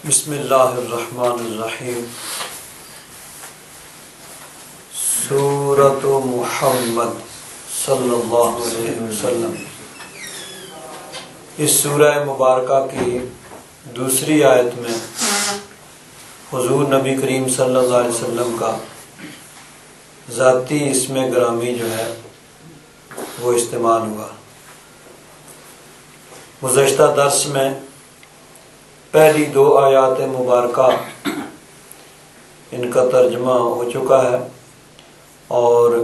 بسم اللہ الرحمن الرحیم۔ سورۃ محمد صلی اللہ علیہ وسلم۔ اس سورہ مبارکہ کی دوسری آیت میں حضور نبی کریم صلی اللہ علیہ وسلم کا ذاتی اسم گرامی جو ہے وہ استعمال ہوا۔ گزشتہ درس میں پہلی دو آیات مبارکہ ان کا ترجمہ ہو چکا ہے اور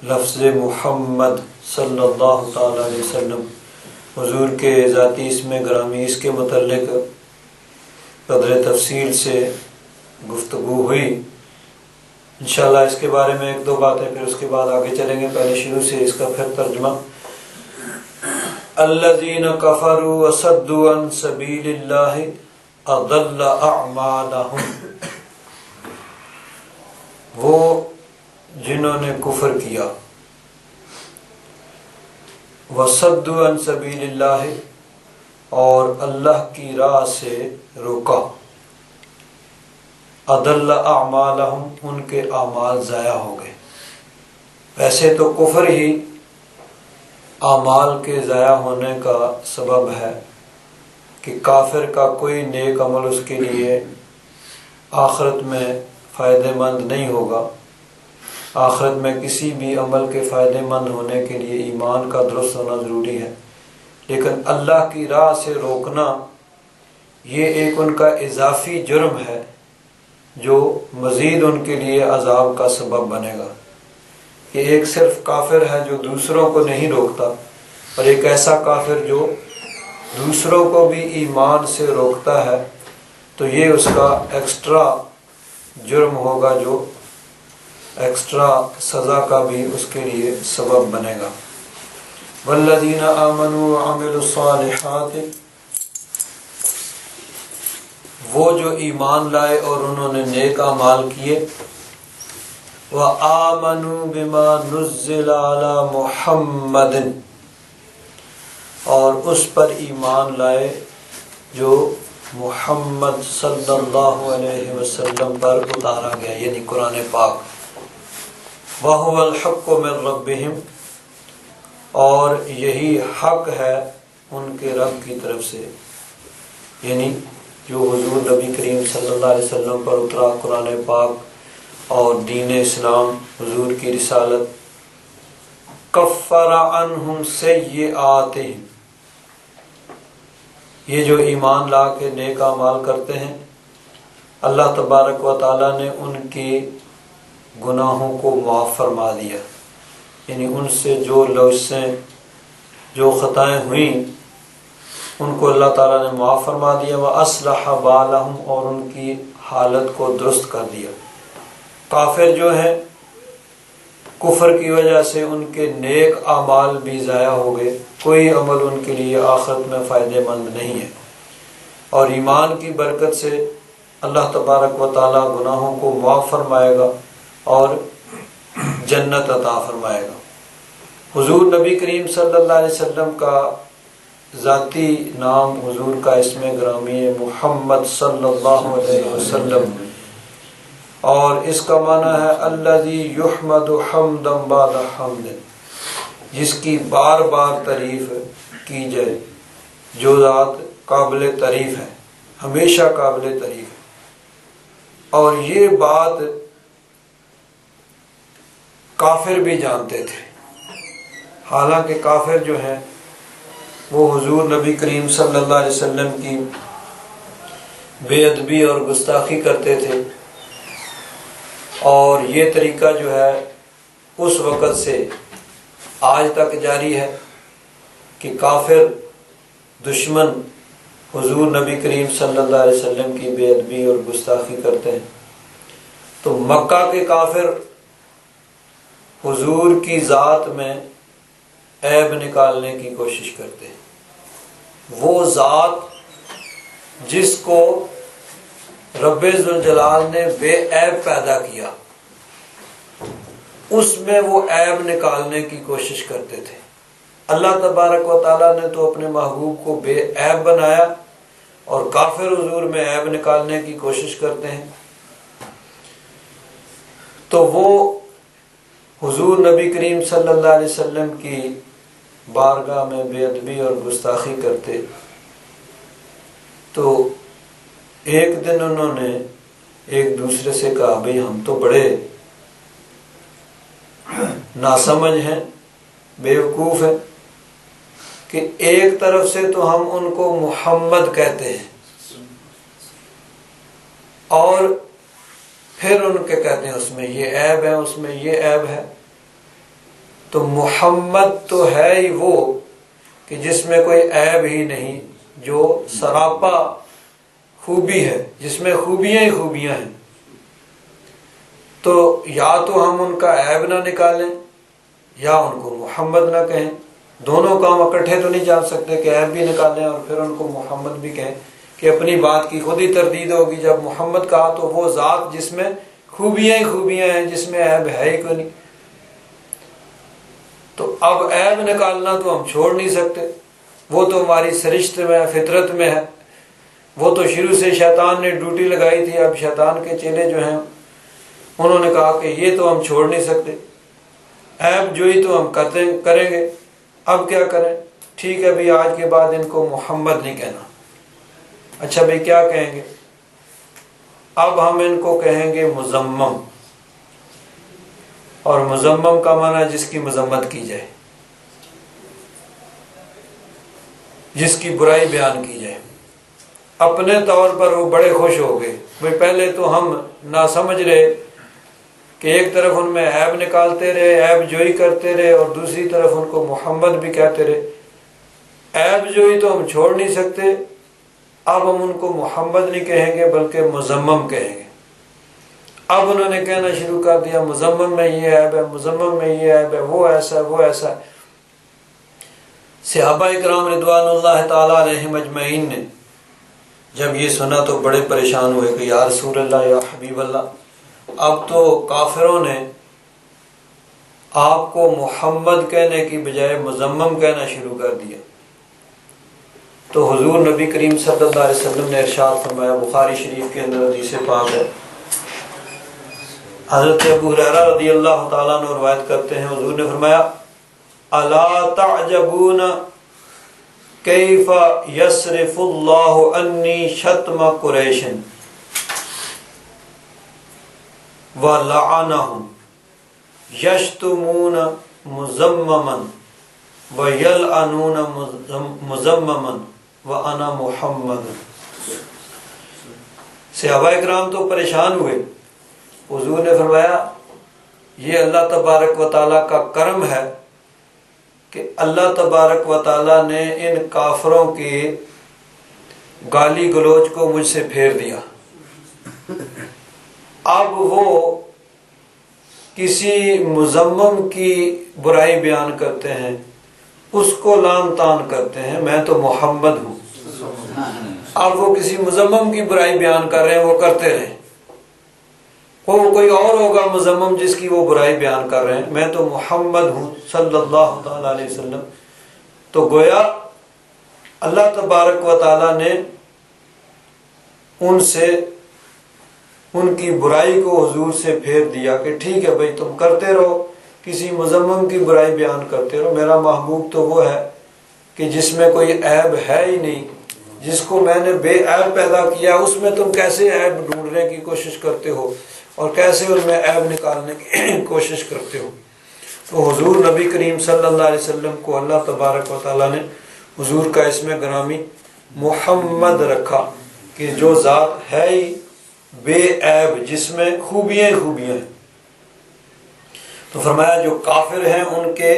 لفظ محمد صلی اللہ تعالی علیہ وسلم حضور کے ذاتی اسم گرامی، اس کے متعلق قدر تفصیل سے گفتگو ہوئی۔ انشاءاللہ اس کے بارے میں ایک دو باتیں پھر اس کے بعد آگے چلیں گے۔ پہلے شروع سے اس کا پھر ترجمہ۔ الذین کفروا وصدوا عن سبیل اللہ اضل اعمالہم، وہ جنہوں نے کفر کیا، وصدوا عن سبیل اللہ، اور اللہ کی راہ سے روکا، اضل اعمالہم، ان کے اعمال ضائع ہو گئے۔ ویسے تو کفر ہی اعمال کے ضائع ہونے کا سبب ہے کہ کافر کا کوئی نیک عمل اس کے لیے آخرت میں فائدہ مند نہیں ہوگا۔ آخرت میں کسی بھی عمل کے فائدہ مند ہونے کے لیے ایمان کا درست ہونا ضروری ہے، لیکن اللہ کی راہ سے روکنا یہ ایک ان کا اضافی جرم ہے جو مزید ان کے لیے عذاب کا سبب بنے گا۔ کہ ایک صرف کافر ہے جو دوسروں کو نہیں روکتا، اور ایک ایسا کافر جو دوسروں کو بھی ایمان سے روکتا ہے، تو یہ اس کا ایکسٹرا جرم ہوگا جو ایکسٹرا سزا کا بھی اس کے لیے سبب بنے گا۔ والذین آمنوا وعملوا الصالحات، وہ جو ایمان لائے اور انہوں نے نیک اعمال کیے، وآمنوا بما نزل علی محمد، اور اس پر ایمان لائے جو محمد صلی اللہ علیہ وسلم پر اتارا گیا، یعنی قرآن پاک۔ وَهُوَ الْحَقُّ مِنْ رَبِّهِمْ، اور یہی حق ہے ان کے رب کی طرف سے، یعنی جو حضور نبی کریم صلی اللہ علیہ وسلم پر اترا قرآن پاک اور دین اسلام، حضور کی رسالت۔ کفر عنہم سیئاتہم، یہ جو ایمان لا کے نیک اعمال کرتے ہیں، اللہ تبارک و تعالیٰ نے ان کی گناہوں کو معاف فرما دیا، یعنی ان سے جو لوثیں، جو خطائیں ہوئیں ان کو اللہ تعالیٰ نے معاف فرما دیا۔ وَأَصْلَحَ بَالَهُمْ، اور ان کی حالت کو درست کر دیا۔ کافر جو ہیں، کفر کی وجہ سے ان کے نیک اعمال بھی ضائع ہو گئے، کوئی عمل ان کے لیے آخرت میں فائدہ مند نہیں ہے، اور ایمان کی برکت سے اللہ تبارک و تعالیٰ گناہوں کو معاف فرمائے گا اور جنت عطا فرمائے گا۔ حضور نبی کریم صلی اللہ علیہ وسلم کا ذاتی نام، حضور کا اسم گرامی ہے محمد صلی اللہ علیہ وسلم، اور اس کا معنی ہے الذی یحمد حمدا بعد حمد، جس کی بار بار تعریف کی جائے، جو ذات قابل تعریف ہے، ہمیشہ قابل تعریف ہے۔ اور یہ بات کافر بھی جانتے تھے، حالانکہ کافر جو ہیں وہ حضور نبی کریم صلی اللہ علیہ وسلم کی بے ادبی اور گستاخی کرتے تھے، اور یہ طریقہ جو ہے اس وقت سے آج تک جاری ہے کہ کافر دشمن حضور نبی کریم صلی اللہ علیہ وسلم کی بے ادبی اور گستاخی کرتے ہیں۔ تو مکہ کے کافر حضور کی ذات میں عیب نکالنے کی کوشش کرتے ہیں۔ وہ ذات جس کو رب ذوالجلال نے بے عیب پیدا کیا، اس میں وہ عیب نکالنے کی کوشش کرتے تھے۔ اللہ تبارک و تعالیٰ نے تو اپنے محبوب کو بے عیب بنایا، اور کافر حضور میں عیب نکالنے کی کوشش کرتے ہیں، تو وہ حضور نبی کریم صلی اللہ علیہ وسلم کی بارگاہ میں بے ادبی اور گستاخی کرتے۔ تو ایک دن انہوں نے ایک دوسرے سے کہا بھئی ہم تو بڑے ناسمجھ ہیں، بیوقوف ہیں کہ ایک طرف سے تو ہم ان کو محمد کہتے ہیں اور پھر ان کے کہتے ہیں اس میں یہ عیب ہے، اس میں یہ عیب ہے۔ تو محمد تو ہے ہی وہ کہ جس میں کوئی عیب ہی نہیں، جو سراپا خوبی ہے، جس میں خوبیاں ہی خوبیاں ہیں۔ تو یا تو ہم ان کا عیب نہ نکالیں یا ان کو محمد نہ کہیں، دونوں کام اکٹھے تو نہیں جان سکتے کہ عیب بھی نکالیں اور پھر ان کو محمد بھی کہیں، کہ اپنی بات کی خود ہی تردید ہوگی۔ جب محمد کہا تو وہ ذات جس میں خوبیاں ہی خوبیاں ہیں، جس میں عیب ہے ہی کوئی نہیں۔ تو اب عیب نکالنا تو ہم چھوڑ نہیں سکتے، وہ تو ہماری سرشت میں فطرت میں ہے، وہ تو شروع سے شیطان نے ڈیوٹی لگائی تھی۔ اب شیطان کے چیلے جو ہیں انہوں نے کہا کہ یہ تو ہم چھوڑ نہیں سکتے، عیب جوئی تو ہم کریں گے، اب کیا کریں؟ ٹھیک ہے بھئی آج کے بعد ان کو محمد نہیں کہنا۔ اچھا بھئی کیا کہیں گے؟ اب ہم ان کو کہیں گے مذمم، اور مذمم کا معنی جس کی مذمت کی جائے، جس کی برائی بیان کی جائے۔ اپنے طور پر وہ بڑے خوش ہو گئے، بھئی پہلے تو ہم نہ سمجھ رہے کہ ایک طرف ان میں عیب نکالتے رہے، عیب جوئی کرتے رہے، اور دوسری طرف ان کو محمد بھی کہتے رہے۔ عیب جوئی تو ہم چھوڑ نہیں سکتے، اب ہم ان کو محمد نہیں کہیں گے بلکہ مذمم کہیں گے۔ اب انہوں نے کہنا شروع کر دیا مذمم میں یہ عیب ہے، مذمم میں یہ عیب ہے، وہ ایسا ہے، وہ ایسا ہے۔ صحابہ اکرام رضوان اللہ تعالی علیہم اجمعین نے جب یہ سنا تو بڑے پریشان ہوئے کہ یا رسول اللہ، یا حبیب اللہ، اب تو کافروں نے آپ کو محمد کہنے کی بجائے مذمم کہنا شروع کر دیا۔ تو حضور نبی کریم صلی اللہ علیہ وسلم نے ارشاد فرمایا، بخاری شریف کے اندر حدیث پاک ہے، حضرت ابو ہریرہ رضی اللہ تعالیٰ عنہ روایت کرتے ہیں، حضور نے فرمایا الا تعجبون کیف یصرف اللہ انی شتم قریش ولعنہم یشتمون مذمما ویلعنون مذمما وانا محمد۔ صحابہ اکرام تو پریشان ہوئے۔ حضور نے فرمایا یہ اللہ تبارک و تعالیٰ کا کرم ہے کہ اللہ تبارک و تعالیٰ نے ان کافروں کے گالی گلوچ کو مجھ سے پھیر دیا۔ اب وہ کسی مذمم کی برائی بیان کرتے ہیں، اس کو لعن طعن کرتے ہیں، میں تو محمد ہوں۔ اب وہ کسی مذمم کی برائی بیان کر رہے ہیں، وہ کرتے رہیں، وہ کوئی اور ہوگا مذمم جس کی وہ برائی بیان کر رہے ہیں، میں تو محمد ہوں صلی اللہ تعالیٰ علیہ وسلم۔ تو گویا اللہ تبارک و تعالیٰ نے ان سے ان کی برائی کو حضور سے پھیر دیا کہ ٹھیک ہے بھائی تم کرتے رہو، کسی مذمم کی برائی بیان کرتے رہو، میرا محبوب تو وہ ہے کہ جس میں کوئی عیب ہے ہی نہیں، جس کو میں نے بے عیب پیدا کیا، اس میں تم کیسے عیب ڈھونڈنے کی کوشش کرتے ہو اور کیسے ان میں عیب نکالنے کی کوشش کرتے ہو۔ تو حضور نبی کریم صلی اللہ علیہ وسلم کو اللہ تبارک و تعالیٰ نے حضور کا اسم گرامی محمد رکھا کہ جو ذات ہے ہی بے عیب، جس میں خوبیاں خوبیاں ہیں۔ تو فرمایا جو کافر ہیں ان کے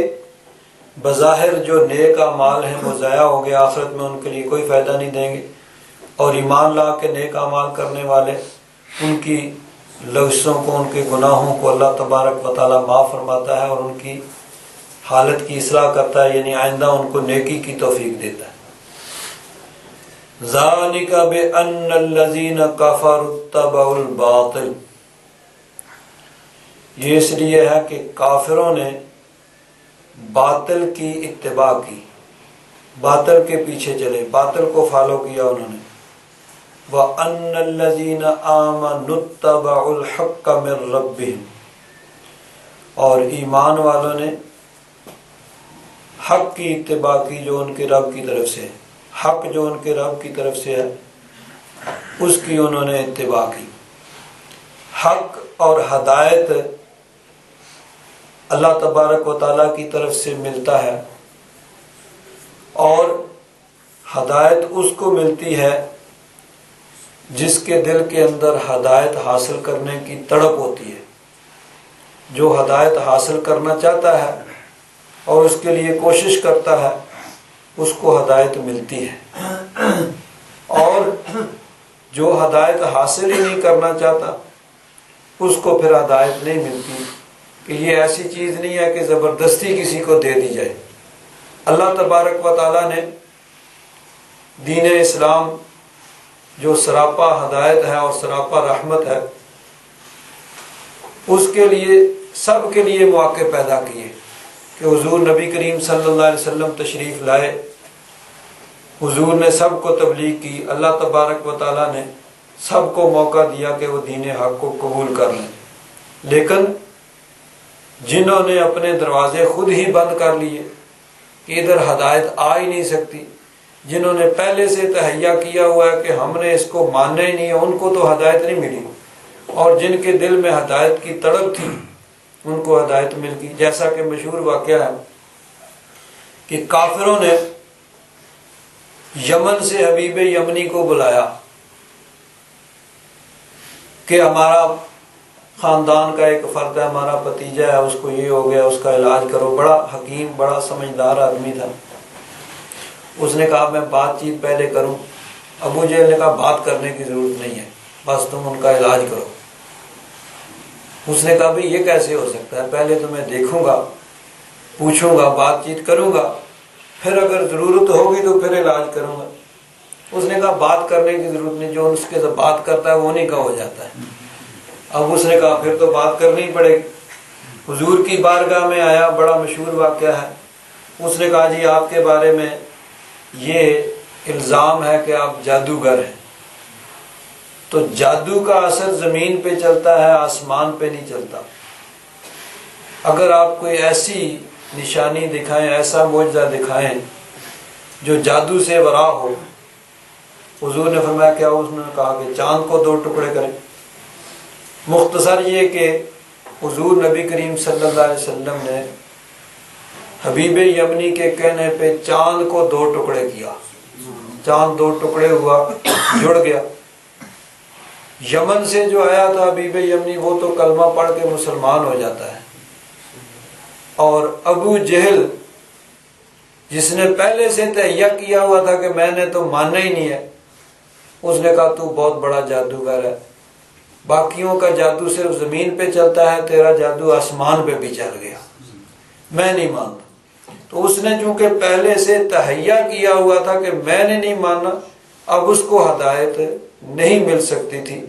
بظاہر جو نیک اعمال ہیں وہ ضائع ہو گئے، آخرت میں ان کے لیے کوئی فائدہ نہیں دیں گے، اور ایمان لا کے نیک اعمال کرنے والے ان کی لغزشوں کو، ان کے گناہوں کو اللہ تبارک و تعالیٰ معاف فرماتا ہے اور ان کی حالت کی اصلاح کرتا ہے، یعنی آئندہ ان کو نیکی کی توفیق دیتا ہے۔ ذالک بأن الذین کفروا اتبعوا الباطل، یہ اس لیے ہے کہ کافروں نے باطل کی اتباع کی، باطل کے پیچھے چلے، باطل کو فالو کیا انہوں نے۔ وَأَنَّ الَّذِينَ آمَنُوا اتَّبَعُوا الْحَقَّ مِن رَّبِّهِمْ، اور ایمان والوں نے حق کی اتباع کی جو ان کے رب کی طرف سے ہے، حق جو ان کے رب کی طرف سے ہے اس کی انہوں نے اتباع کی۔ حق اور ہدایت اللہ تبارک و تعالیٰ کی طرف سے ملتا ہے، اور ہدایت اس کو ملتی ہے جس کے دل کے اندر ہدایت حاصل کرنے کی تڑپ ہوتی ہے۔ جو ہدایت حاصل کرنا چاہتا ہے اور اس کے لیے کوشش کرتا ہے اس کو ہدایت ملتی ہے، اور جو ہدایت حاصل ہی نہیں کرنا چاہتا اس کو پھر ہدایت نہیں ملتی، کہ یہ ایسی چیز نہیں ہے کہ زبردستی کسی کو دے دی جائے۔ اللہ تبارک و تعالیٰ نے دین اسلام جو سراپا ہدایت ہے اور سراپا رحمت ہے، اس کے لیے سب کے لیے مواقع پیدا کیے کہ حضور نبی کریم صلی اللہ علیہ وسلم تشریف لائے، حضور نے سب کو تبلیغ کی، اللہ تبارک و تعالیٰ نے سب کو موقع دیا کہ وہ دین حق کو قبول کر لیں، لیکن جنہوں نے اپنے دروازے خود ہی بند کر لیے کہ ادھر ہدایت آ ہی نہیں سکتی، جنہوں نے پہلے سے تہیا کیا ہوا ہے کہ ہم نے اس کو ماننا ہی نہیں ہے، ان کو تو ہدایت نہیں ملی، اور جن کے دل میں ہدایت کی تڑپ تھی ان کو ہدایت مل گئی۔ جیسا کہ مشہور واقعہ ہے کہ کافروں نے یمن سے حبیب یمنی کو بلایا کہ ہمارا خاندان کا ایک فرد ہے، ہمارا بھتیجا ہے، اس کو یہ ہو گیا، اس کا علاج کرو۔ بڑا حکیم، بڑا سمجھدار آدمی تھا۔ اس نے کہا میں بات چیت پہلے کروں۔ ابو جہل نے کہا بات کرنے کی ضرورت نہیں ہے، بس تم ان کا علاج کرو۔ اس نے کہا بھئی یہ کیسے ہو سکتا ہے، پہلے تو میں دیکھوں گا، پوچھوں گا، بات چیت کروں گا، پھر اگر ضرورت ہوگی تو پھر علاج کروں گا۔ اس نے کہا بات کرنے کی ضرورت نہیں، جو اس کے ساتھ بات کرتا ہے وہ نہیں کا ہو جاتا ہے۔ اب اس نے کہا پھر تو بات کرنی ہی پڑے گی۔ حضور کی بارگاہ میں آیا، بڑا مشہور واقعہ ہے۔ اس نے کہا جی آپ کے بارے میں یہ الزام ہے کہ آپ جادوگر ہیں۔ تو جادو کا اثر زمین پہ چلتا ہے، آسمان پہ نہیں چلتا۔ اگر آپ کوئی ایسی نشانی دکھائیں، ایسا معجزہ دکھائیں جو جادو سے ورا ہو۔ حضور نے فرمایا کیا؟ اس نے کہا کہ چاند کو 2 ٹکڑے کریں۔ مختصر یہ کہ حضور نبی کریم صلی اللہ علیہ وسلم نے حبیب یمنی کے کہنے پہ چاند کو 2 ٹکڑے کیا، چاند 2 ٹکڑے ہوا، جڑ گیا۔ یمن سے جو آیا تھا حبیب یمنی وہ تو کلمہ پڑھ کے مسلمان ہو جاتا ہے، اور ابو جہل جس نے پہلے سے تہیا کیا ہوا تھا کہ میں نے تو ماننا ہی نہیں ہے، اس نے کہا تو بہت بڑا جادوگر ہے، باقیوں کا جادو صرف زمین پہ چلتا ہے، تیرا جادو آسمان پہ بھی چل گیا، میں نہیں مانتا۔ تو اس نے چونکہ پہلے سے تہیا کیا ہوا تھا کہ میں نے نہیں ماننا، اب اس کو ہدایت نہیں مل سکتی تھی۔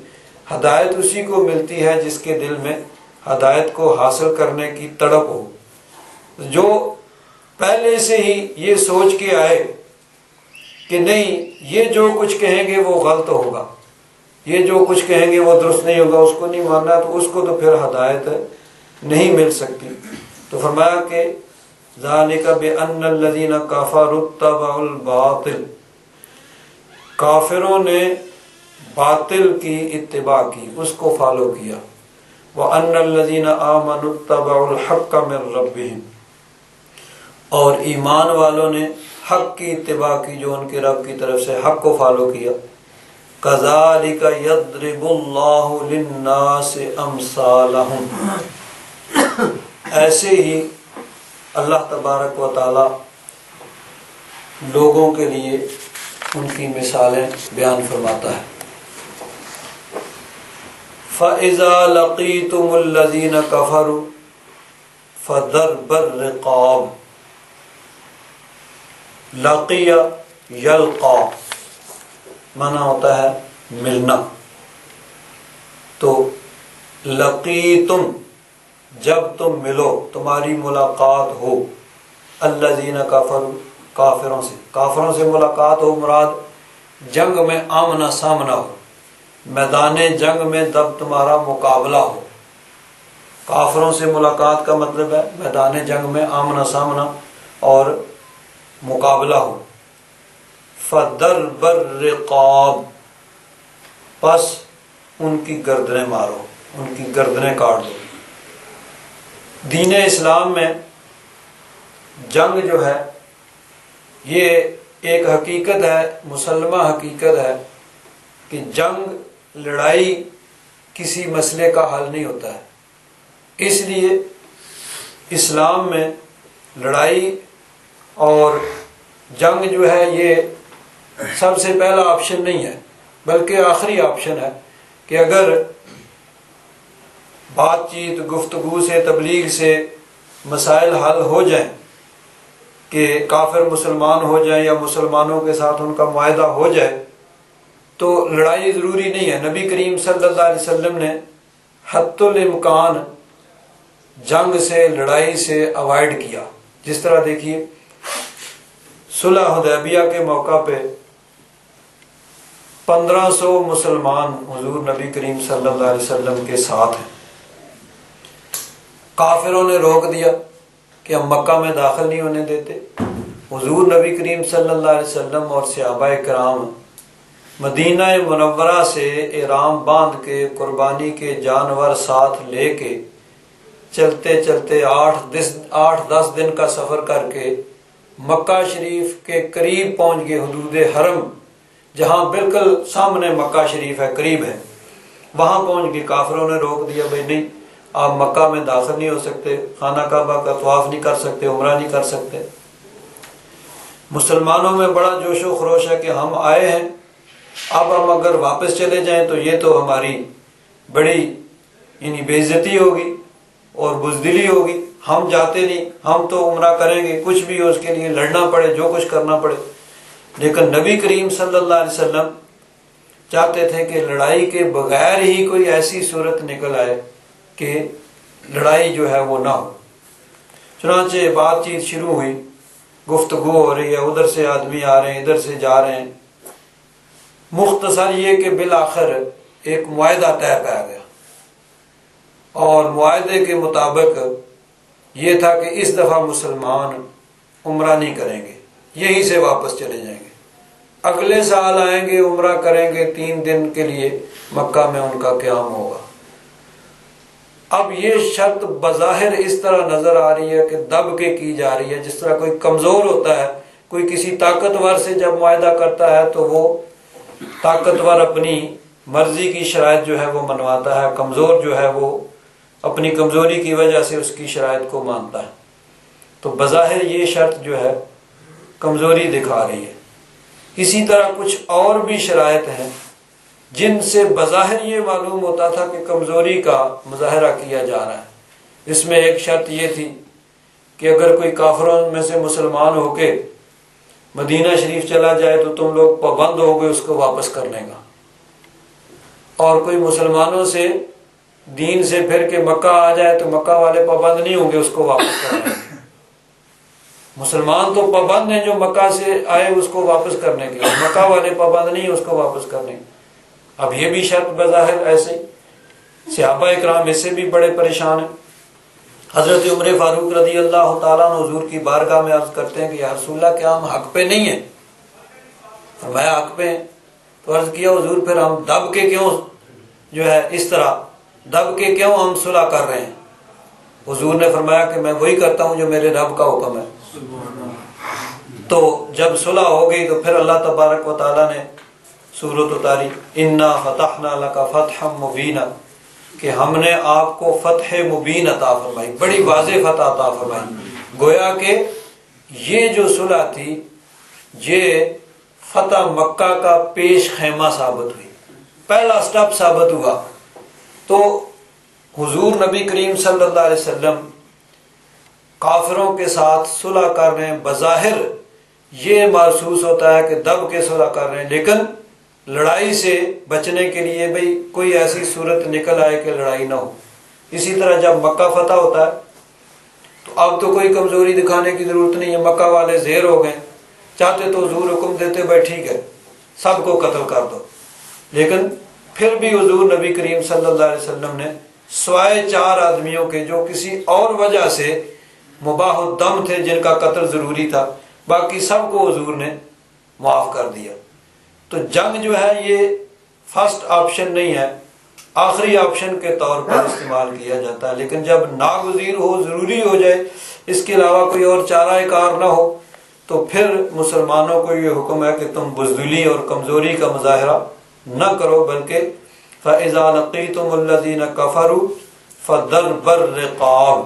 ہدایت اسی کو ملتی ہے جس کے دل میں ہدایت کو حاصل کرنے کی تڑپ ہو، جو پہلے سے ہی یہ سوچ کے آئے کہ نہیں یہ جو کچھ کہیں گے وہ غلط ہوگا، یہ جو کچھ کہیں گے وہ درست نہیں ہوگا، اس کو نہیں ماننا، تو اس کو تو پھر ہدایت نہیں مل سکتی۔ تو فرمایا کہ ذَلِكَ بِأَنَّ الَّذِينَ كَفَرُوا اتَّبَعُوا الْبَاطِلَ، کافروں نے باطل کی اتباع کی، اس کو فالو کیا۔ وَأَنَّ الَّذِينَ آمَنُوا اتَّبَعُوا الْحَقَّ مِن رَّبِّهِمْ، اور ایمان والوں نے حق کی اتباع کی جو ان کے رب کی طرف سے، حق کو فالو کیا۔ كَذَلِكَ يَضْرِبُ اللَّهُ لِلنَّاسِ أَمْثَالَهُمْ، ایسے ہی اللہ تبارک و تعالی لوگوں کے لیے ان کی مثالیں بیان فرماتا ہے۔ فَإِذَا لَقِيتُمُ الَّذِينَ كَفَرُوا فَضَرْبَ الرِّقَابِ، لقی یلقا معنی ہوتا ہے ملنا، تو لقیتم جب تم ملو، تمہاری ملاقات ہو، الذین کفروا کافروں سے ملاقات ہو، مراد جنگ میں آمنا سامنا ہو، میدان جنگ میں جب تمہارا مقابلہ ہو۔ کافروں سے ملاقات کا مطلب ہے میدان جنگ میں آمنا سامنا اور مقابلہ ہو۔ فَضَرْبَ الرِّقَابِ، پس ان کی گردنیں مارو، ان کی گردنیں کاٹ دو۔ دین اسلام میں جنگ جو ہے یہ ایک حقیقت ہے، مسلمہ حقیقت ہے کہ جنگ لڑائی کسی مسئلے کا حل نہیں ہوتا ہے۔ اس لیے اسلام میں لڑائی اور جنگ جو ہے یہ سب سے پہلا آپشن نہیں ہے، بلکہ آخری آپشن ہے کہ اگر بات چیت گفتگو سے تبلیغ سے مسائل حل ہو جائیں کہ کافر مسلمان ہو جائیں یا مسلمانوں کے ساتھ ان کا معاہدہ ہو جائے تو لڑائی ضروری نہیں ہے۔ نبی کریم صلی اللہ علیہ وسلم نے حتی الامکان جنگ سے لڑائی سے اوائڈ کیا۔ جس طرح دیکھیے صلح حدیبیہ کے موقع پہ 1500 مسلمان حضور نبی کریم صلی اللہ علیہ وسلم کے ساتھ ہیں۔ کافروں نے روک دیا کہ ہم مکہ میں داخل نہیں ہونے دیتے۔ حضور نبی کریم صلی اللہ علیہ وسلم اور صحابہ کرام مدینہ منورہ سے احرام باندھ کے قربانی کے جانور ساتھ لے کے چلتے چلتے 8-10 دن کا سفر کر کے مکہ شریف کے قریب پہنچ گئے، حدود حرم جہاں بالکل سامنے مکہ شریف ہے، قریب ہے، وہاں پہنچ گئے۔ کافروں نے روک دیا، بھائی نہیں آپ مکہ میں داخل نہیں ہو سکتے، خانہ کعبہ کا طواف نہیں کر سکتے، عمرہ نہیں کر سکتے۔ مسلمانوں میں بڑا جوش و خروش ہے کہ ہم آئے ہیں، اب ہم اگر واپس چلے جائیں تو یہ تو ہماری بڑی بے عزتی ہوگی اور بزدلی ہوگی، ہم جاتے نہیں، ہم تو عمرہ کریں گے، کچھ بھی ہو اس کے لیے لڑنا پڑے، جو کچھ کرنا پڑے۔ لیکن نبی کریم صلی اللہ علیہ وسلم چاہتے تھے کہ لڑائی کے بغیر ہی کوئی ایسی صورت نکل آئے کہ لڑائی جو ہے وہ نہ ہو۔ چنانچہ بات چیت شروع ہوئی، گفتگو ہو رہی ہے، ادھر سے آدمی آ رہے ہیں، ادھر سے جا رہے ہیں۔ مختصر یہ کہ بالآخر ایک معاہدہ طے پایا گیا، اور معاہدے کے مطابق یہ تھا کہ اس دفعہ مسلمان عمرہ نہیں کریں گے، یہیں سے واپس چلے جائیں گے، اگلے سال آئیں گے، عمرہ کریں گے، 3 دن کے لیے مکہ میں ان کا قیام ہوگا۔ اب یہ شرط بظاہر اس طرح نظر آ رہی ہے کہ دب کے کی جا رہی ہے، جس طرح کوئی کمزور ہوتا ہے، کوئی کسی طاقتور سے جب معاہدہ کرتا ہے تو وہ طاقتور اپنی مرضی کی شرائط جو ہے وہ منواتا ہے، کمزور جو ہے وہ اپنی کمزوری کی وجہ سے اس کی شرائط کو مانتا ہے۔ تو بظاہر یہ شرط جو ہے کمزوری دکھا رہی ہے۔ اسی طرح کچھ اور بھی شرائط ہیں جن سے بظاہر یہ معلوم ہوتا تھا کہ کمزوری کا مظاہرہ کیا جا رہا ہے۔ اس میں ایک شرط یہ تھی کہ اگر کوئی کافروں میں سے مسلمان ہو کے مدینہ شریف چلا جائے تو تم لوگ پابند ہو گئے اس کو واپس کرنے کا، اور کوئی مسلمانوں سے دین سے پھر کے مکہ آ جائے تو مکہ والے پابند نہیں ہوں گے اس کو واپس کرنے کا۔ مسلمان تو پابند ہیں جو مکہ سے آئے اس کو واپس کرنے کے، مکہ والے پابند نہیں اس کو واپس کرنے کے۔ اب یہ بھی شرط بظاہر ایسے ہی، صحابہ اکرام اس سے بھی بڑے پریشان ہیں۔ حضرت عمر فاروق رضی اللہ تعالیٰ عنہ حضور کی بارگاہ میں عرض کرتے ہیں کہ یا رسول اللہ کیا ہم حق پہ نہیں ہیں؟ فرمایا حق پہ ہیں۔ تو عرض کیا حضور پھر ہم دب کے کیوں جو ہے اس طرح دب کے کیوں ہم صلح کر رہے ہیں؟ حضور نے فرمایا کہ میں وہی کرتا ہوں جو میرے رب کا حکم ہے۔ تو جب صلح ہو گئی تو پھر اللہ تبارک و تعالیٰ نے سورۃ اتاری، انا فتحنا لک فتحا مبینا، کہ ہم نے آپ کو فتح مبین عطا فرمائی، بڑی واضح فتح عطا فرمائی۔ گویا کہ یہ جو صلح تھی یہ فتح مکہ کا پیش خیمہ ثابت ہوئی، پہلا سٹیپ ثابت ہوا۔ تو حضور نبی کریم صلی اللہ علیہ وسلم کافروں کے ساتھ صلح کر رہے ہیں، بظاہر یہ محسوس ہوتا ہے کہ دب کے صلح کر رہے ہیں، لیکن لڑائی سے بچنے کے لیے بھئی کوئی ایسی صورت نکل آئے کہ لڑائی نہ ہو۔ اسی طرح جب مکہ فتح ہوتا ہے تو اب تو کوئی کمزوری دکھانے کی ضرورت نہیں ہے، مکہ والے زیر ہو گئے، چاہتے تو حضور حکم دیتے بھائی ٹھیک ہے سب کو قتل کر دو، لیکن پھر بھی حضور نبی کریم صلی اللہ علیہ وسلم نے سوائے 4 آدمیوں کے جو کسی اور وجہ سے مباح الدم تھے، جن کا قتل ضروری تھا، باقی سب کو حضور نے معاف کر دیا۔ تو جنگ جو ہے یہ فرسٹ آپشن نہیں ہے، آخری آپشن کے طور پر استعمال کیا جاتا ہے، لیکن جب ناگزیر ہو، ضروری ہو جائے، اس کے علاوہ کوئی اور چارہ کار نہ ہو، تو پھر مسلمانوں کو یہ حکم ہے کہ تم بزدلی اور کمزوری کا مظاہرہ نہ کرو، بلکہ فَإِذَا لَقِيتُمُ الَّذِينَ كَفَرُوا فَضَرْبَ الرِّقَابِ،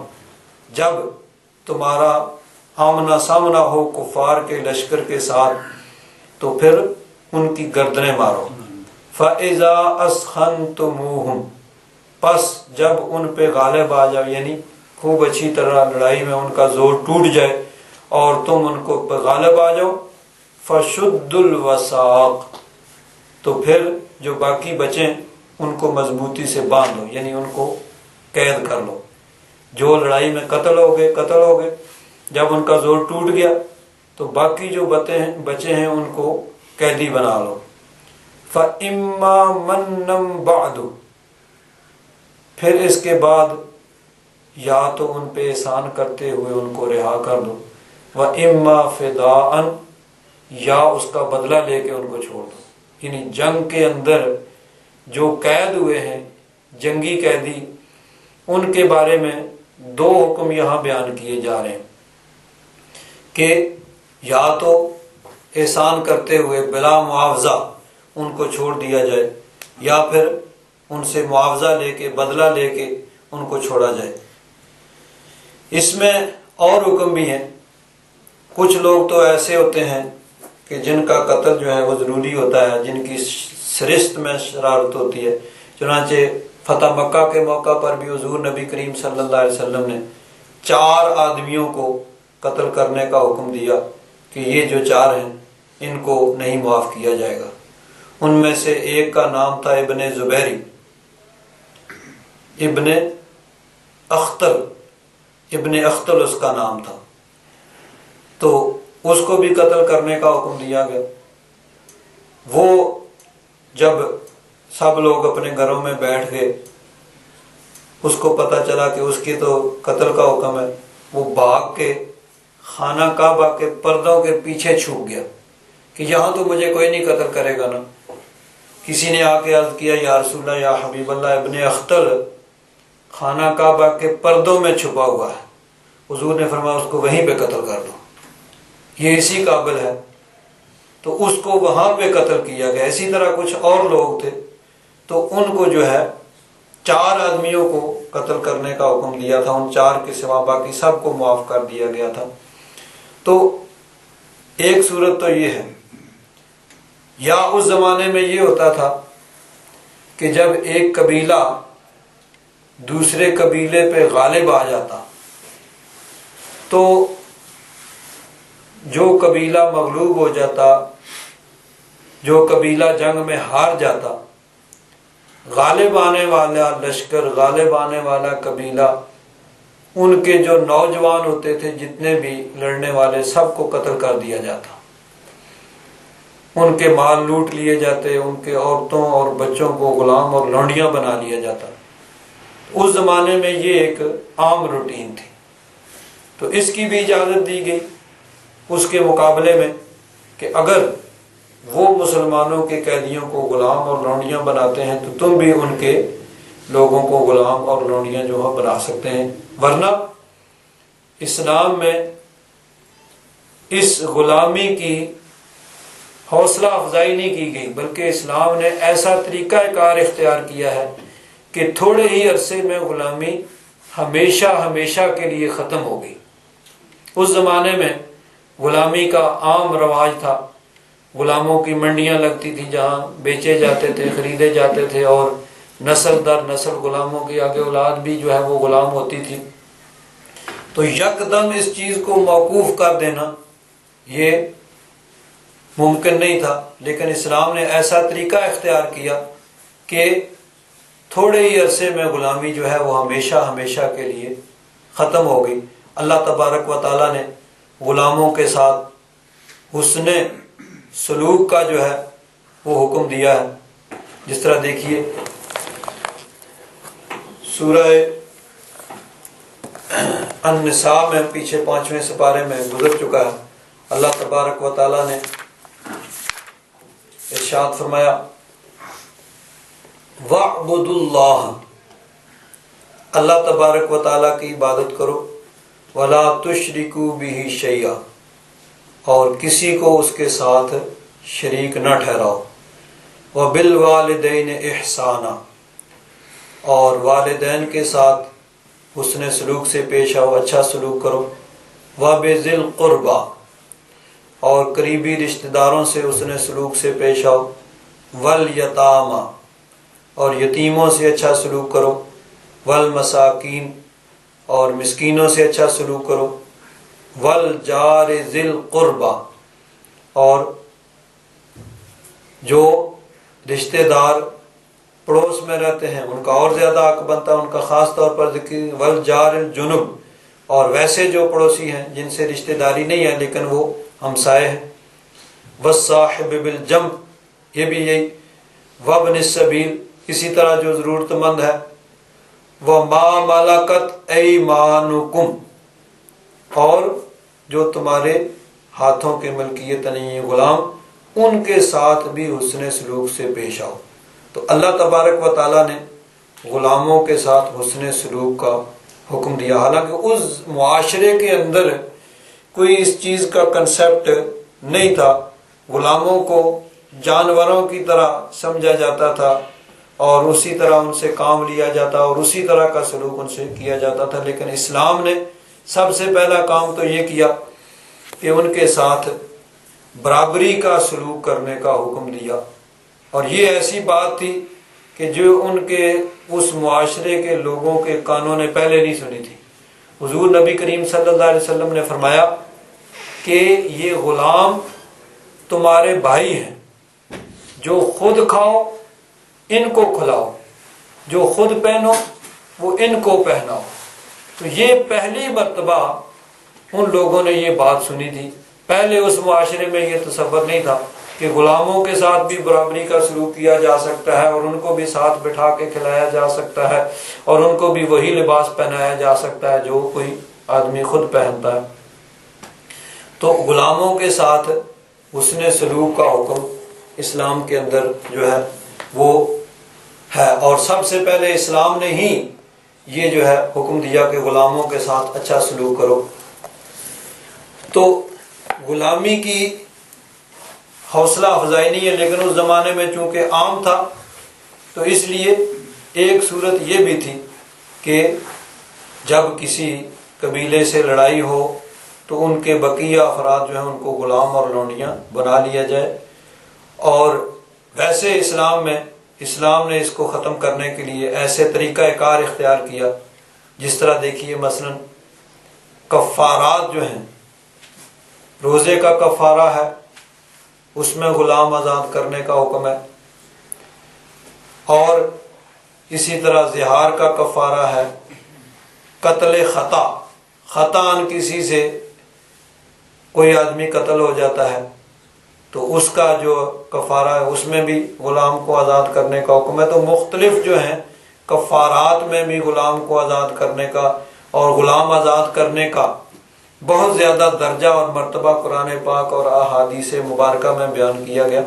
جب تمہارا آمنا سامنا ہو کفار کے لشکر کے ساتھ تو پھر ان کی گردنیں مارو۔ فَإِذَا أَسْخَنْتُمُوهُمْ، پس جب ان پہ غالب آ جاؤ، یعنی خوب اچھی طرح لڑائی میں ان کا زور ٹوٹ جائے اور تم ان کو غالب آ جاؤ، فَشُدُّ الْوَثَاقِ، تو پھر جو باقی بچیں ان کو مضبوطی سے باندھ لو، یعنی ان کو قید کر لو۔ جو لڑائی میں قتل ہو گئے، جب ان کا زور ٹوٹ گیا تو باقی جو بچے ہیں ان کو قیدی بنا لو۔ فَإِمَّا مَنًّا بَعْدُ، پھر اس کے بعد یا تو ان پہ احسان کرتے ہوئے ان کو رہا کر دو، وَإِمَّا فِدَاءً، یا اس کا بدلہ لے کے ان کو چھوڑ دو۔ یعنی جنگ کے اندر جو قید ہوئے ہیں، جنگی قیدی، ان کے بارے میں 2 حکم یہاں بیان کیے جا رہے ہیں کہ یا تو احسان کرتے ہوئے بلا معاوضہ ان کو چھوڑ دیا جائے، یا پھر ان سے معاوضہ لے کے، بدلہ لے کے ان کو چھوڑا جائے۔ اس میں اور حکم بھی ہیں۔ کچھ لوگ تو ایسے ہوتے ہیں کہ جن کا قتل جو ہے وہ ضروری ہوتا ہے، جن کی سرشت میں شرارت ہوتی ہے۔ چنانچہ فتح مکہ کے موقع پر بھی حضور نبی کریم صلی اللہ علیہ وسلم نے 4 آدمیوں کو قتل کرنے کا حکم دیا کہ یہ جو 4 ہیں ان کو نہیں معاف کیا جائے گا۔ ان میں سے ایک کا نام تھا ابن زبیری، ابن اختل اس کا نام تھا، تو اس کو بھی قتل کرنے کا حکم دیا گیا۔ وہ جب سب لوگ اپنے گھروں میں بیٹھ گئے، اس کو پتہ چلا کہ اس کی تو قتل کا حکم ہے، وہ بھاگ کے خانہ کعبہ کے پردوں کے پیچھے چھپ گیا کہ یہاں تو مجھے کوئی نہیں قتل کرے گا نا۔ کسی نے آ کے عرض کیا، یا رسول اللہ، یا حبیب اللہ، ابن اختل خانہ کعبہ کے پردوں میں چھپا ہوا ہے۔ حضور نے فرمایا اس کو وہیں پہ قتل کر دو، یہ اسی قابل ہے۔ تو اس کو وہاں پہ قتل کیا گیا۔ اسی طرح کچھ اور لوگ تھے، تو ان کو جو ہے 4 آدمیوں کو قتل کرنے کا حکم دیا تھا، ان 4 کے سوا باقی سب کو معاف کر دیا گیا تھا۔ تو ایک صورت تو یہ ہے، یا اس زمانے میں یہ ہوتا تھا کہ جب ایک قبیلہ دوسرے قبیلے پہ غالب آ جاتا تو جو قبیلہ مغلوب ہو جاتا، جو قبیلہ جنگ میں ہار جاتا، غالب آنے والا لشکر، غالب آنے والا قبیلہ، ان کے جو نوجوان ہوتے تھے، جتنے بھی لڑنے والے، سب کو قتل کر دیا جاتا، ان کے مال لوٹ لیے جاتے، ان کے عورتوں اور بچوں کو غلام اور لونڈیاں بنا لیا جاتا۔ اس زمانے میں یہ ایک عام روٹین تھی، تو اس کی بھی اجازت دی گئی اس کے مقابلے میں کہ اگر وہ مسلمانوں کے قیدیوں کو غلام اور لونڈیاں بناتے ہیں تو تم بھی ان کے لوگوں کو غلام اور لونڈیاں جو ہے بنا سکتے ہیں۔ ورنہ اسلام میں اس غلامی کی حوصلہ افزائی نہیں کی گئی، بلکہ اسلام نے ایسا طریقہ کار اختیار کیا ہے کہ تھوڑے ہی عرصے میں غلامی ہمیشہ ہمیشہ کے لیے ختم ہو گئی۔ اس زمانے میں غلامی کا عام رواج تھا، غلاموں کی منڈیاں لگتی تھیں جہاں بیچے جاتے تھے، خریدے جاتے تھے، اور نسل در نسل غلاموں کی آگے اولاد بھی جو ہے وہ غلام ہوتی تھی۔ تو یکدم اس چیز کو موقوف کر دینا یہ ممکن نہیں تھا، لیکن اسلام نے ایسا طریقہ اختیار کیا کہ تھوڑے ہی عرصے میں غلامی جو ہے وہ ہمیشہ ہمیشہ کے لیے ختم ہو گئی۔ اللہ تبارک و تعالیٰ نے غلاموں کے ساتھ حسن سلوک کا جو ہے وہ حکم دیا ہے. جس طرح دیکھیے سورہ النساء میں پیچھے 5ویں سپارے میں گزر چکا ہے. اللہ تبارک و تعالیٰ نے ارشاد فرمایا وَاعْبُدُوا اللَّهَ، اللہ تبارک و تعالیٰ کی عبادت کرو، وَلَا تُشْرِكُوا بِهِ شَيْئًا، اور کسی کو اس کے ساتھ شریک نہ ٹھہراؤ. وَبِالْوَالِدَيْنِ إِحْسَانًا، اور والدین کے ساتھ حسن سلوک سے پیش آؤ، اچھا سلوک کرو. وَبِذِي الْقُرْبَى، اور قریبی رشتہ داروں سے حسن سلوک سے پیش آؤ. وَالْيَتَامَى، اور یتیموں سے اچھا سلوک کرو. وَالْمَسَاكِينَ، اور مسکینوں سے اچھا سلوک کرو. وَالْجَارِ ذِي الْقُرْبَى، اور جو رشتہ دار پڑوس میں رہتے ہیں ان کا اور زیادہ حق بنتا ہے، ان کا خاص طور پر ذکر. وَالْجَارِ الْجُنُبِ، اور ویسے جو پڑوسی ہیں جن سے رشتہ داری نہیں ہے لیکن وہ ہمسائے ہیں. وَالصَّاحِبِ بِالْجَنْبِ، یہ بھی یہی. وَابْنِ السَّبِيلِ، اسی طرح جو ضرورت مند ہے. وَمَا مَلَكَتْ أَيْمَانُكُمْ، اور جو تمہارے ہاتھوں کے ملکیت نہیں ہے غلام، ان کے ساتھ بھی حسن سلوک سے پیش آؤ. تو اللہ تبارک و تعالیٰ نے غلاموں کے ساتھ حسن سلوک کا حکم دیا. حالانکہ اس معاشرے کے اندر کوئی اس چیز کا کنسیپٹ نہیں تھا. غلاموں کو جانوروں کی طرح سمجھا جاتا تھا اور اسی طرح ان سے کام لیا جاتا اور اسی طرح کا سلوک ان سے کیا جاتا تھا. لیکن اسلام نے سب سے پہلا کام تو یہ کیا کہ ان کے ساتھ برابری کا سلوک کرنے کا حکم دیا. اور یہ ایسی بات تھی کہ جو ان کے اس معاشرے کے لوگوں کے کانوں نے پہلے نہیں سنی تھی. حضور نبی کریم صلی اللہ علیہ وسلم نے فرمایا کہ یہ غلام تمہارے بھائی ہیں، جو خود کھاؤ ان کو کھلاؤ، جو خود پہنو وہ ان کو پہناؤ. تو یہ پہلی مرتبہ ان لوگوں نے یہ بات سنی تھی. پہلے اس معاشرے میں یہ تصور نہیں تھا کہ غلاموں کے ساتھ بھی برابری کا سلوک کیا جا سکتا ہے اور ان کو بھی ساتھ بٹھا کے کھلایا جا سکتا ہے اور ان کو بھی وہی لباس پہنایا جا سکتا ہے جو کوئی آدمی خود پہنتا ہے. تو غلاموں کے ساتھ حسن سلوک کا حکم اسلام کے اندر جو ہے وہ ہے. اور سب سے پہلے اسلام نے ہی یہ جو ہے حکم دیا کہ غلاموں کے ساتھ اچھا سلوک کرو. تو غلامی کی حوصلہ افزائی نہیں ہے، لیکن اس زمانے میں چونکہ عام تھا تو اس لیے ایک صورت یہ بھی تھی کہ جب کسی قبیلے سے لڑائی ہو تو ان کے بقیہ افراد جو ہیں ان کو غلام اور لونڈیاں بنا لیا جائے. اور ویسے اسلام نے اس کو ختم کرنے کے لیے ایسے طریقہ کار اختیار کیا. جس طرح دیکھیے مثلا کفارات جو ہیں، روزے کا کفارہ ہے، اس میں غلام آزاد کرنے کا حکم ہے. اور اسی طرح زہار کا کفارہ ہے. قتل خطأً کسی سے کوئی آدمی قتل ہو جاتا ہے تو اس کا جو کفارہ ہے اس میں بھی غلام کو آزاد کرنے کا حکم ہے. تو مختلف جو ہیں کفارات میں بھی غلام کو آزاد کرنے کا اور غلام آزاد کرنے کا بہت زیادہ درجہ اور مرتبہ قرآن پاک اور احادیث مبارکہ میں بیان کیا گیا.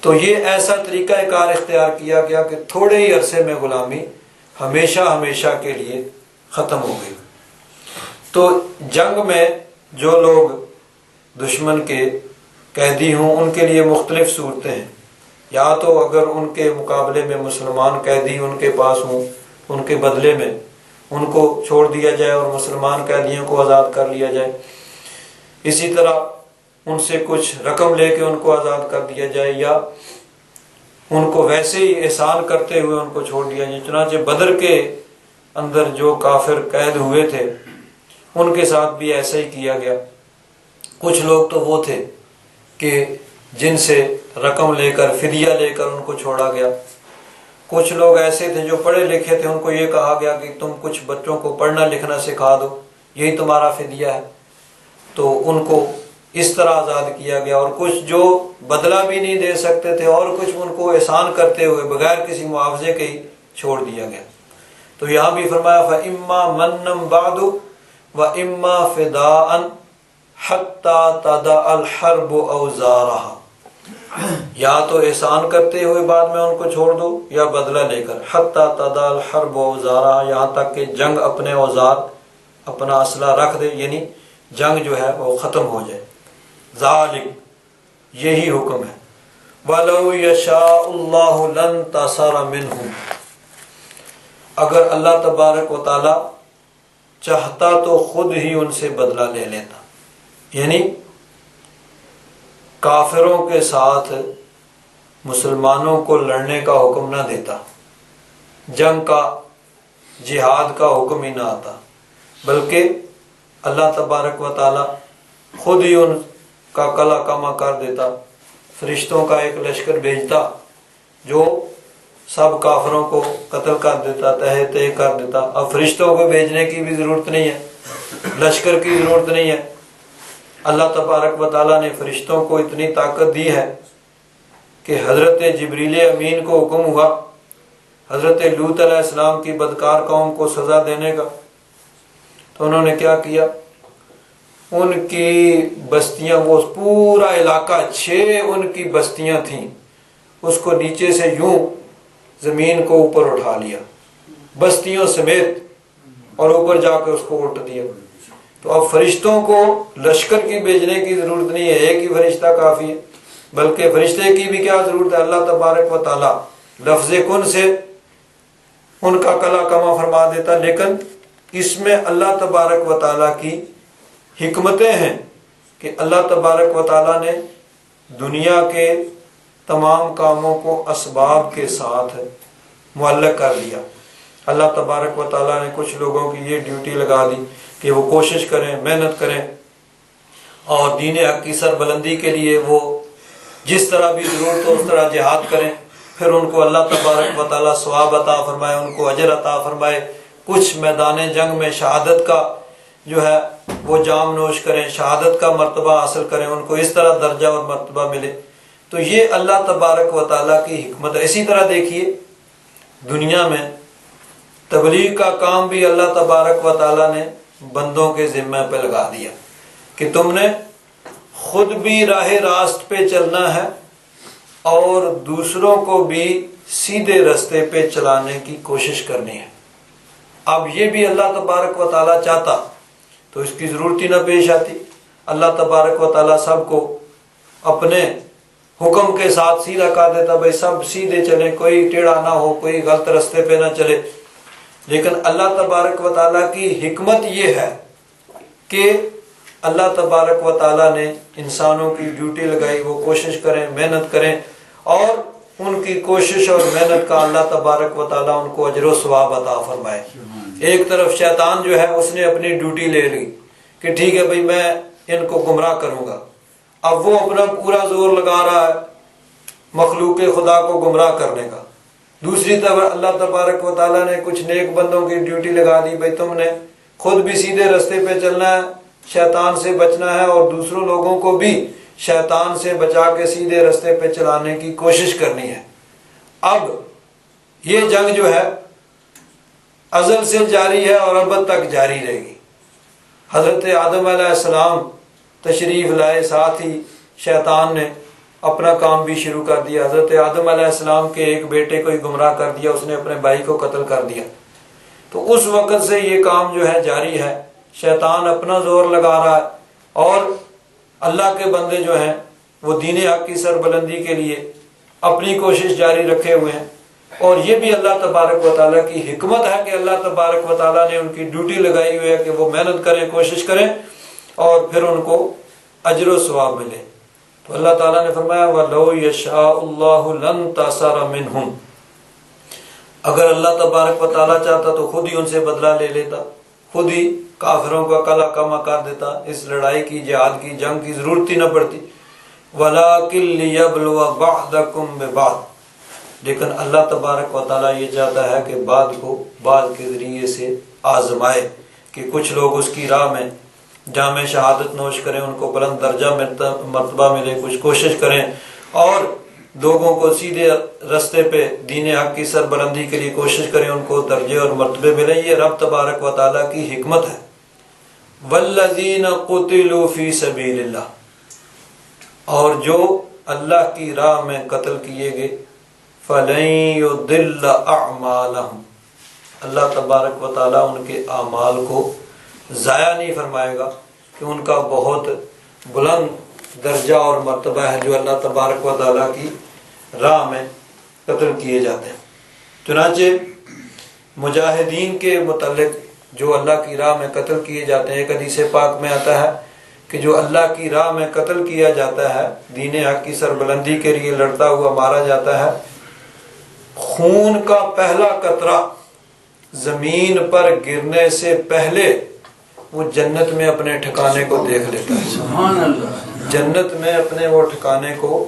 تو یہ ایسا طریقہ کار اختیار کیا گیا کہ تھوڑے ہی عرصے میں غلامی ہمیشہ کے لیے ختم ہو گئی. تو جنگ میں جو لوگ دشمن کے قیدی ہوں ان کے لیے مختلف صورتیں ہیں. یا تو اگر ان کے مقابلے میں مسلمان قیدی ان کے پاس ہوں، ان کے بدلے میں ان کو چھوڑ دیا جائے اور مسلمان قیدیوں کو آزاد کر لیا جائے. اسی طرح ان سے کچھ رقم لے کے ان کو آزاد کر دیا جائے یا ان کو ویسے ہی احسان کرتے ہوئے ان کو چھوڑ دیا جائے. چنانچہ بدر کے اندر جو کافر قید ہوئے تھے ان کے ساتھ بھی ایسا ہی کیا گیا. کچھ لوگ تو وہ تھے کہ جن سے رقم لے کر فدیہ لے کر ان کو چھوڑا گیا. کچھ لوگ ایسے تھے جو پڑھے لکھے تھے، ان کو یہ کہا گیا کہ تم کچھ بچوں کو پڑھنا لکھنا سکھا دو، یہی تمہارا فدیہ ہے. تو ان کو اس طرح آزاد کیا گیا، اور کچھ جو بدلہ بھی نہیں دے سکتے تھے اور کچھ ان کو احسان کرتے ہوئے بغیر کسی معاوضے کے ہی چھوڑ دیا گیا۔ تو یہاں بھی فرمایا فَإِمَّا مَنًّا بَعْدُ وَإِمَّا فِدَاءً حَتَّى تَضَعَ الْحَرْبُ أَوْزَارَهَا، یا تو احسان کرتے ہوئے بعد میں ان کو چھوڑ دو یا بدلہ لے کر، حَتَّى تَضَعَ الْحَرْبُ أَوْزَارَهَا، یہاں تک کہ جنگ اپنے اوزار اپنا اسلحہ رکھ دے، یعنی جنگ جو ہے وہ ختم ہو جائے۔ ذالک، یہی حکم ہے، وَلَوْ يَشَاءُ اللَّهُ لَانتَصَرَ مِنْهُمْ، اگر اللہ تبارک و تعالی چاہتا تو خود ہی ان سے بدلہ لے لیتا، یعنی کافروں کے ساتھ مسلمانوں کو لڑنے کا حکم نہ دیتا، جنگ کا جہاد کا حکم ہی نہ آتا، بلکہ اللہ تبارک و تعالی خود ہی ان کا کلا کما کر دیتا، فرشتوں کا ایک لشکر بھیجتا جو سب کافروں کو قتل کر دیتا، تہہ تہہ کر دیتا۔ اب فرشتوں کو بھیجنے کی بھی ضرورت نہیں ہے، لشکر کی ضرورت نہیں ہے، اللہ تبارک و تعالیٰ نے فرشتوں کو اتنی طاقت دی ہے کہ حضرت جبریل امین کو حکم ہوا حضرت لوط علیہ السلام کی بدکار قوم کو سزا دینے کا، تو انہوں نے کیا کیا، ان کی بستیاں، وہ پورا علاقہ 6 ان کی بستیاں تھیں، اس کو نیچے سے یوں زمین کو اوپر اٹھا لیا بستیوں سمیت، اور اوپر جا کے اس کو الٹ دیا۔ تو اب فرشتوں کو لشکر کی بھیجنے کی ضرورت نہیں ہے، ایک ہی فرشتہ کافی ہے، بلکہ فرشتے کی بھی کیا ضرورت ہے، اللہ تبارک و تعالی لفظ کن سے ان کا کلا کما فرما دیتا۔ لیکن اس میں اللہ تبارک و تعالی کی حکمتیں ہیں کہ اللہ تبارک و تعالی نے دنیا کے تمام کاموں کو اسباب کے ساتھ معلق کر دیا۔ اللہ تبارک و تعالیٰ نے کچھ لوگوں کی یہ ڈیوٹی لگا دی کہ وہ کوشش کریں، محنت کریں، اور دین حق کی سربلندی کے لیے وہ جس طرح بھی ضرورت ہو اس طرح جہاد کریں، پھر ان کو اللہ تبارک و تعالیٰ ثواب عطا فرمائے، ان کو اجر عطا فرمائے، کچھ میدان جنگ میں شہادت کا جو ہے وہ جام نوش کریں، شہادت کا مرتبہ حاصل کریں، ان کو اس طرح درجہ اور مرتبہ ملے۔ تو یہ اللہ تبارک و تعالیٰ کی حکمت ہے۔ اسی طرح دیکھیے دنیا میں تبلیغ کا کام بھی اللہ تبارک و تعالیٰ نے بندوں کے ذمہ پہ لگا دیا کہ تم نے خود بھی راہ راست پہ چلنا ہے اور دوسروں کو بھی سیدھے رستے پہ چلانے کی کوشش کرنی ہے۔ اب یہ بھی اللہ تبارک و تعالیٰ چاہتا تو اس کی ضرورت ہی نہ پیش آتی، اللہ تبارک و تعالیٰ سب کو اپنے حکم کے ساتھ سیدھا کر دیتا، بھائی سب سیدھے چلیں، کوئی ٹیڑھا نہ ہو، کوئی غلط رستے پہ نہ چلے۔ لیکن اللہ تبارک و تعالیٰ کی حکمت یہ ہے کہ اللہ تبارک و تعالیٰ نے انسانوں کی ڈیوٹی لگائی، وہ کوشش کریں، محنت کریں، اور ان کی کوشش اور محنت کا اللہ تبارک و تعالیٰ ان کو اجر و ثواب عطا فرمائے۔ ایک طرف شیطان جو ہے اس نے اپنی ڈیوٹی لے لی کہ ٹھیک ہے بھائی میں ان کو گمراہ کروں گا، اب وہ اپنا پورا زور لگا رہا ہے مخلوق خدا کو گمراہ کرنے کا۔ دوسری طرف اللہ تبارک و تعالیٰ نے کچھ نیک بندوں کی ڈیوٹی لگا دی، بھائی تم نے خود بھی سیدھے رستے پہ چلنا ہے، شیطان سے بچنا ہے، اور دوسروں لوگوں کو بھی شیطان سے بچا کے سیدھے رستے پہ چلانے کی کوشش کرنی ہے۔ اب یہ جنگ جو ہے ازل سے جاری ہے اور ابد تک جاری رہے گی۔ حضرت آدم علیہ السلام تشریف لائے، ساتھ ہی شیطان نے اپنا کام بھی شروع کر دیا۔ حضرت آدم علیہ السلام کے ایک بیٹے کو ہی گمراہ کر دیا، اس نے اپنے بھائی کو قتل کر دیا۔ تو اس وقت سے یہ کام جو ہے جاری ہے، شیطان اپنا زور لگا رہا ہے، اور اللہ کے بندے جو ہیں وہ دین حق کی سربلندی کے لیے اپنی کوشش جاری رکھے ہوئے ہیں۔ اور یہ بھی اللہ تبارک و تعالیٰ کی حکمت ہے کہ اللہ تبارک و تعالیٰ نے ان کی ڈیوٹی لگائی ہوئی ہے کہ وہ محنت کریں، کوشش کریں، اور پھر ان کو اجر و ثواب ملے۔ تو اللہ تعالیٰ نے فرمایا وَلَوْ يَشَاءُ اللَّهُ لَانتَصَرَ مِنْهُمْ، اگر اللہ تبارک و تعالیٰ چاہتا تو خود ہی ان سے بدلہ لے لیتا، خود ہی کافروں کا کلا کما کر دیتا، اس لڑائی کی، جہاد کی، جنگ کی ضرورت ہی نہ پڑتی۔ وَلَٰكِن لِيَبْلُوَ بَعْضَكُم بِبَعْضٍ، لیکن اللہ تبارک و تعالیٰ یہ چاہتا ہے کہ بعض کو بعض کے ذریعے سے آزمائے، کہ کچھ لوگ اس کی راہ میں جامع شہادت نوش کریں، ان کو بلند درجہ مرتبہ ملے، کچھ کوشش کریں اور لوگوں کو سیدھے رستے پہ دین حق کی سربلندی کے لیے کوشش کریں، ان کو درجے اور مرتبے ملیں۔ یہ رب تبارک و تعالیٰ کی حکمت ہے۔ والذین قتلوا فی سبیل اللہ، اور جو اللہ کی راہ میں قتل کیے گئے، فلن یضل اعمالہم، اللہ تبارک و تعالیٰ ان کے اعمال کو ضائع نہیں فرمائے گا، کہ ان کا بہت بلند درجہ اور مرتبہ ہے جو اللہ تبارک و تعالیٰ کی راہ میں قتل کیے جاتے ہیں۔ چنانچہ مجاہدین کے متعلق جو اللہ کی راہ میں قتل کیے جاتے ہیں، ایک حدیث پاک میں آتا ہے کہ جو اللہ کی راہ میں قتل کیا جاتا ہے، دین حق کی سربلندی کے لیے لڑتا ہوا مارا جاتا ہے، خون کا پہلا قطرہ زمین پر گرنے سے پہلے وہ جنت میں اپنے ٹھکانے کو دیکھ لیتا ہے۔ سبحان اللہ، جنت میں اپنے وہ ٹھکانے کو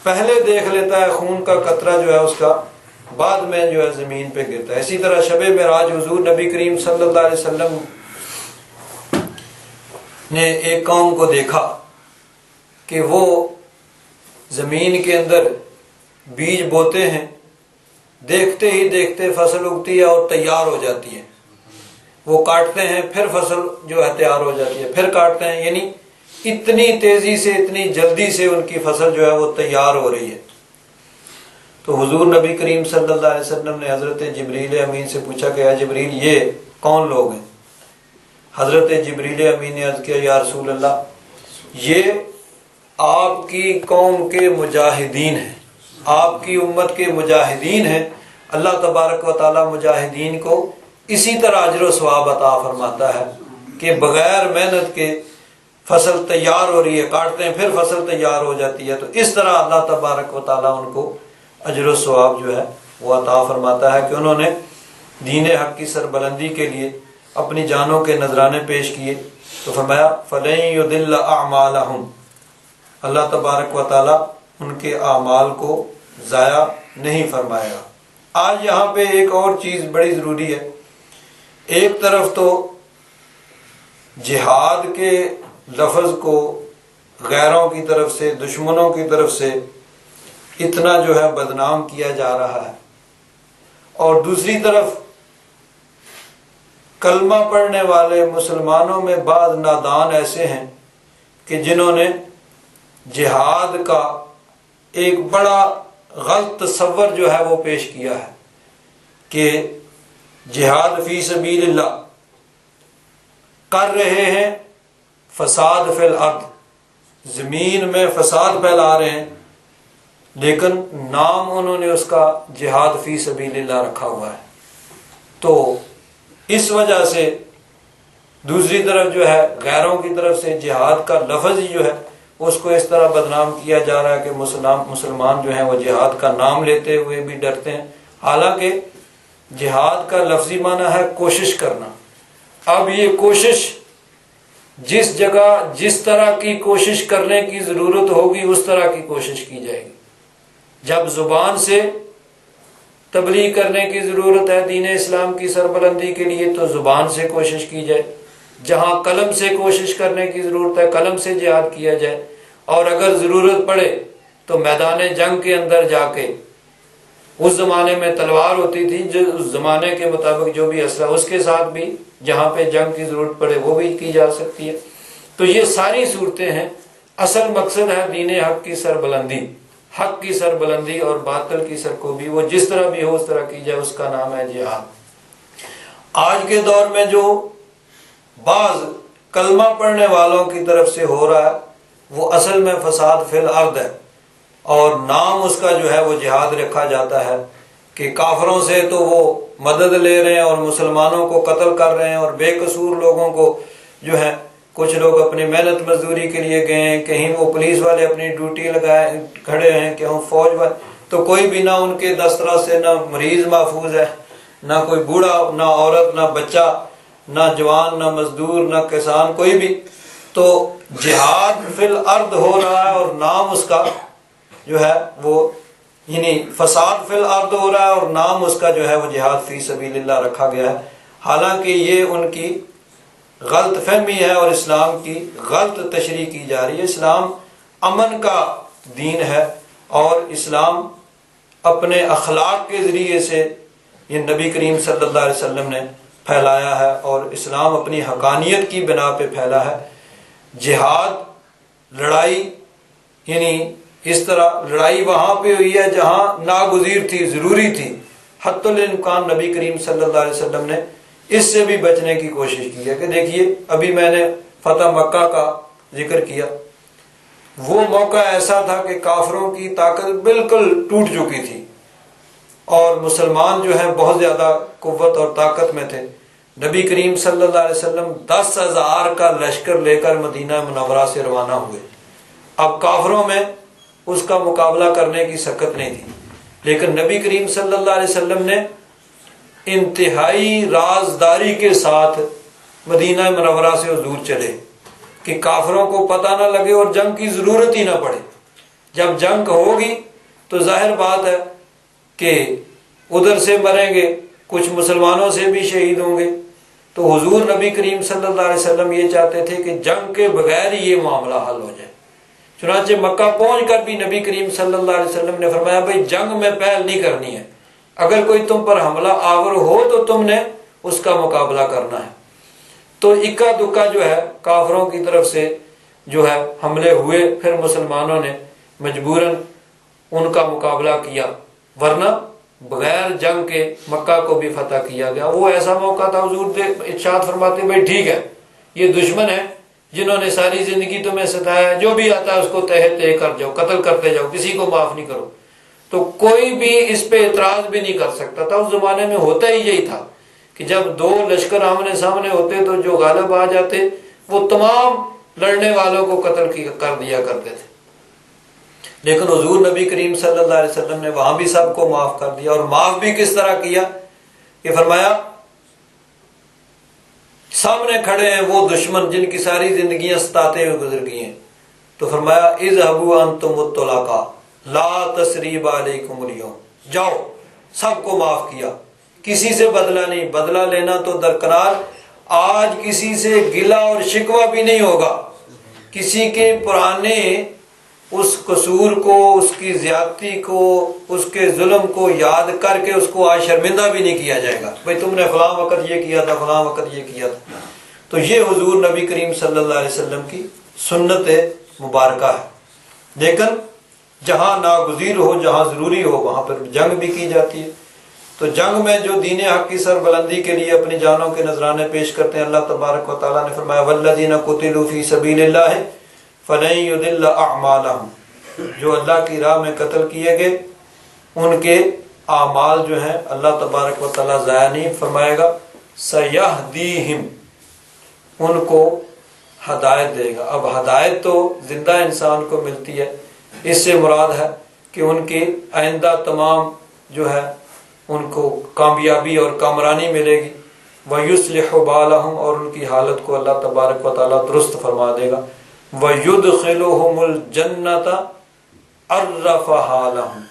پہلے دیکھ لیتا ہے، خون کا قطرہ جو ہے اس کا بعد میں جو ہے زمین پہ گرتا ہے۔ اسی طرح شب معراج حضور نبی کریم صلی اللہ علیہ وسلم نے ایک قوم کو دیکھا کہ وہ زمین کے اندر بیج بوتے ہیں، دیکھتے ہی دیکھتے فصل اگتی ہے اور تیار ہو جاتی ہے، وہ کاٹتے ہیں پھر فصل جو ہے تیار ہو جاتی ہے، پھر کاٹتے ہیں، یعنی اتنی تیزی سے اتنی جلدی سے ان کی فصل جو ہے وہ تیار ہو رہی ہے۔ تو حضور نبی کریم صلی اللہ علیہ وسلم نے حضرت جبریل امین سے پوچھا کہ اے جبریل یہ کون لوگ ہیں؟ حضرت جبریل امین نے عرض کیا یا رسول اللہ یہ آپ کی قوم کے مجاہدین ہیں، آپ کی امت کے مجاہدین ہیں۔ اللہ تبارک و تعالی مجاہدین کو اسی طرح اجر و ثواب عطا فرماتا ہے کہ بغیر محنت کے فصل تیار ہو رہی ہے، کاٹتے ہیں پھر فصل تیار ہو جاتی ہے، تو اس طرح اللہ تبارک و تعالیٰ ان کو اجر و ثواب جو ہے وہ عطا فرماتا ہے کہ انہوں نے دین حق کی سربلندی کے لیے اپنی جانوں کے نذرانے پیش کیے۔ تو فرمایا فلن یضل اعمالہم، اللہ تبارک و تعالیٰ ان کے اعمال کو ضائع نہیں فرمائے گا۔ آج یہاں پہ ایک اور چیز بڑی ضروری ہے، ایک طرف تو جہاد کے لفظ کو غیروں کی طرف سے، دشمنوں کی طرف سے اتنا جو ہے بدنام کیا جا رہا ہے، اور دوسری طرف کلمہ پڑھنے والے مسلمانوں میں بعض نادان ایسے ہیں کہ جنہوں نے جہاد کا ایک بڑا غلط تصور جو ہے وہ پیش کیا ہے کہ جہاد فی سبیل اللہ کر رہے ہیں، فساد فی الارض، زمین میں فساد پھیلا رہے ہیں، لیکن نام انہوں نے اس کا جہاد فی سبیل اللہ رکھا ہوا ہے۔ تو اس وجہ سے دوسری طرف جو ہے غیروں کی طرف سے جہاد کا لفظ ہی جو ہے اس کو اس طرح بدنام کیا جا رہا ہے کہ مسلمان جو ہیں وہ جہاد کا نام لیتے ہوئے بھی ڈرتے ہیں، حالانکہ جہاد کا لفظی معنی ہے کوشش کرنا۔ اب یہ کوشش جس جگہ جس طرح کی کوشش کرنے کی ضرورت ہوگی اس طرح کی کوشش کی جائے گی۔ جب زبان سے تبلیغ کرنے کی ضرورت ہے دین اسلام کی سربلندی کے لیے تو زبان سے کوشش کی جائے، جہاں قلم سے کوشش کرنے کی ضرورت ہے قلم سے جہاد کیا جائے، اور اگر ضرورت پڑے تو میدان جنگ کے اندر جا کے، اس زمانے میں تلوار ہوتی تھی، جو اس زمانے کے مطابق جو بھی اسلحہ اس کے ساتھ بھی جہاں پہ جنگ کی ضرورت پڑے وہ بھی کی جا سکتی ہے۔ تو یہ ساری صورتیں ہیں، اصل مقصد ہے دین حق کی سربلندی، حق کی سربلندی اور باطل کی سرکوبی، وہ جس طرح بھی ہو اس طرح کی جائے، اس کا نام ہے جہاد۔ آج کے دور میں جو بعض کلمہ پڑھنے والوں کی طرف سے ہو رہا ہے وہ اصل میں فساد فی الارض ہے، اور نام اس کا جو ہے وہ جہاد رکھا جاتا ہے کہ کافروں سے تو وہ مدد لے رہے ہیں اور مسلمانوں کو قتل کر رہے ہیں، اور بے قصور لوگوں کو جو ہے، کچھ لوگ اپنی محنت مزدوری کے لیے گئے ہیں، کہیں وہ پولیس والے اپنی ڈیوٹی لگائے کھڑے ہیں، کہیں فوج والے، تو کوئی بھی نہ ان کے دسترس سے نہ مریض محفوظ ہے، نہ کوئی بوڑھا، نہ عورت، نہ بچہ، نہ جوان، نہ مزدور، نہ کسان، کوئی بھی۔ تو جہاد فی الارض ہو رہا ہے اور نام اس کا جو ہے وہ یعنی فساد فی الارض ہو رہا ہے اور نام اس کا جو ہے وہ جہاد فی سبیل اللہ رکھا گیا ہے، حالانکہ یہ ان کی غلط فہمی ہے اور اسلام کی غلط تشریح کی جا رہی ہے۔ اسلام امن کا دین ہے اور اسلام اپنے اخلاق کے ذریعے سے یہ نبی کریم صلی اللہ علیہ وسلم نے پھیلایا ہے، اور اسلام اپنی حقانیت کی بنا پہ پھیلا ہے۔ جہاد لڑائی یعنی اس طرح لڑائی وہاں پہ ہوئی ہے جہاں ناگزیر تھی، ضروری تھی، حتی الامکان نبی کریم صلی اللہ علیہ وسلم نے اس سے بھی بچنے کی کوشش کی ہے کہ دیکھیے ابھی میں نے فتح مکہ کا ذکر کیا، وہ موقع ایسا تھا کہ کافروں کی طاقت بالکل ٹوٹ چکی تھی اور مسلمان جو ہیں بہت زیادہ قوت اور طاقت میں تھے۔ نبی کریم صلی اللہ علیہ وسلم 10,000 کا لشکر لے کر مدینہ منورہ سے روانہ ہوئے۔ اب کافروں میں اس کا مقابلہ کرنے کی سکت نہیں تھی، لیکن نبی کریم صلی اللہ علیہ وسلم نے انتہائی رازداری کے ساتھ مدینہ منورہ سے حضور چلے کہ کافروں کو پتہ نہ لگے اور جنگ کی ضرورت ہی نہ پڑے۔ جب جنگ ہوگی تو ظاہر بات ہے کہ ادھر سے مریں گے، کچھ مسلمانوں سے بھی شہید ہوں گے، تو حضور نبی کریم صلی اللہ علیہ وسلم یہ چاہتے تھے کہ جنگ کے بغیر ہی یہ معاملہ حل ہو جائے۔ چنانچہ مکہ پہنچ کر بھی نبی کریم صلی اللہ علیہ وسلم نے فرمایا بھائی جنگ میں پہل نہیں کرنی ہے، اگر کوئی تم پر حملہ آور ہو تو تم نے اس کا مقابلہ کرنا ہے۔ تو اکا دکا جو ہے کافروں کی طرف سے جو ہے حملے ہوئے، پھر مسلمانوں نے مجبوراً ان کا مقابلہ کیا، ورنہ بغیر جنگ کے مکہ کو بھی فتح کیا گیا۔ وہ ایسا موقع تھا حضور ارشاد فرماتے بھائی ٹھیک ہے، یہ دشمن ہے جنہوں نے ساری زندگی تمہیں ستایا ہے، جو بھی آتا ہے اس کو تہہ تہہ کر جاؤ، قتل کرتے جاؤ، کسی کو معاف نہیں کرو۔ تو کوئی بھی اس پہ اعتراض بھی نہیں کر سکتا تھا۔ اس زمانے میں ہوتا ہی یہی تھا کہ جب دو لشکر آمنے سامنے ہوتے تو جو غالب آ جاتے وہ تمام لڑنے والوں کو قتل کر دیا کرتے تھے، لیکن حضور نبی کریم صلی اللہ علیہ وسلم نے وہاں بھی سب کو معاف کر دیا، اور معاف بھی کس طرح کیا کہ فرمایا سامنے کھڑے ہیں وہ دشمن جن کی ساری زندگیاں ستاتے ہوئے گزر گئی ہیں، تو فرمایا اذهبوا انتم الطلقاء لا تثریب علیکم اليوم، جاؤ، سب کو معاف کیا، کسی سے بدلہ نہیں، بدلہ لینا تو درکنار، آج کسی سے گلہ اور شکوہ بھی نہیں ہوگا، کسی کے پرانے اس قصور کو، اس کی زیادتی کو، اس کے ظلم کو یاد کر کے اس کو آج شرمندہ بھی نہیں کیا جائے گا، بھئی تم نے فلاں وقت یہ کیا تھا، فلاں وقت یہ کیا تھا۔ تو یہ حضور نبی کریم صلی اللہ علیہ وسلم کی سنت مبارکہ ہے۔ لیکن جہاں ناگزیر ہو، جہاں ضروری ہو، وہاں پر جنگ بھی کی جاتی ہے۔ تو جنگ میں جو دین حق کی سربلندی کے لیے اپنی جانوں کے نذرانے پیش کرتے ہیں، اللہ تبارک و تعالیٰ نے فرمایا والذین قتلوا فی سبیل اللہ فلن یضل اعمالهم، جو اللہ کی راہ میں قتل کیے گئے ان کے اعمال جو ہیں اللہ تبارک و تعالیٰ ضائع نہیں فرمائے گا، سیہدیہم، ان کو ہدایت دے گا۔ اب ہدایت تو زندہ انسان کو ملتی ہے، اس سے مراد ہے کہ ان کی آئندہ تمام جو ہے ان کو کامیابی اور کامرانی ملے گی، وَيُصْلِحُ بَالَهُمْ، اور ان کی حالت کو اللہ تبارک و تعالیٰ درست فرما دے گا، وَيُدْخِلُهُمُ الْجَنَّةَ عَرَّفَهَا لَهُمْ،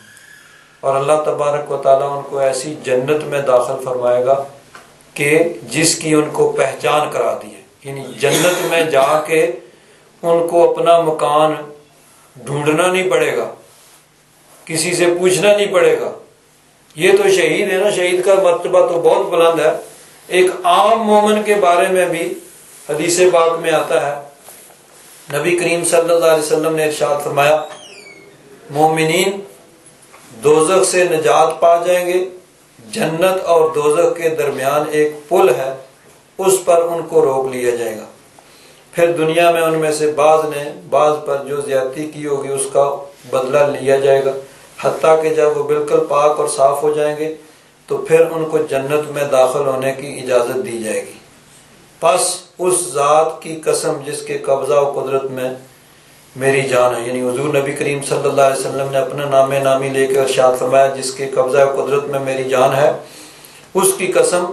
اور اللہ تبارک و تعالیٰ ان کو ایسی جنت میں داخل فرمائے گا کہ جس کی ان کو پہچان کرا دی ہے، یعنی جنت میں جا کے ان کو اپنا مکان ڈھونڈنا نہیں پڑے گا، کسی سے پوچھنا نہیں پڑے گا۔ یہ تو شہید ہے نا، شہید کا مرتبہ تو بہت بلند ہے۔ ایک عام مومن کے بارے میں بھی حدیث پاک میں آتا ہے، نبی کریم صلی اللہ علیہ وسلم نے ارشاد فرمایا مومنین دوزخ سے نجات پا جائیں گے، جنت اور دوزخ کے درمیان ایک پل ہے، اس پر ان کو روک لیا جائے گا، پھر دنیا میں ان میں سے بعض پر جو زیادتی کی ہوگی اس کا بدلہ لیا جائے گا، حتیٰ کہ جب وہ بالکل پاک اور صاف ہو جائیں گے تو پھر ان کو جنت میں داخل ہونے کی اجازت دی جائے گی۔ پس اس ذات کی قسم جس کے قبضہ و قدرت میں میری جان ہے، یعنی حضور نبی کریم صلی اللہ علیہ وسلم نے اپنا نام نامی لے کے ارشاد فرمایا جس کے قبضہ و قدرت میں میری جان ہے، اس کی قسم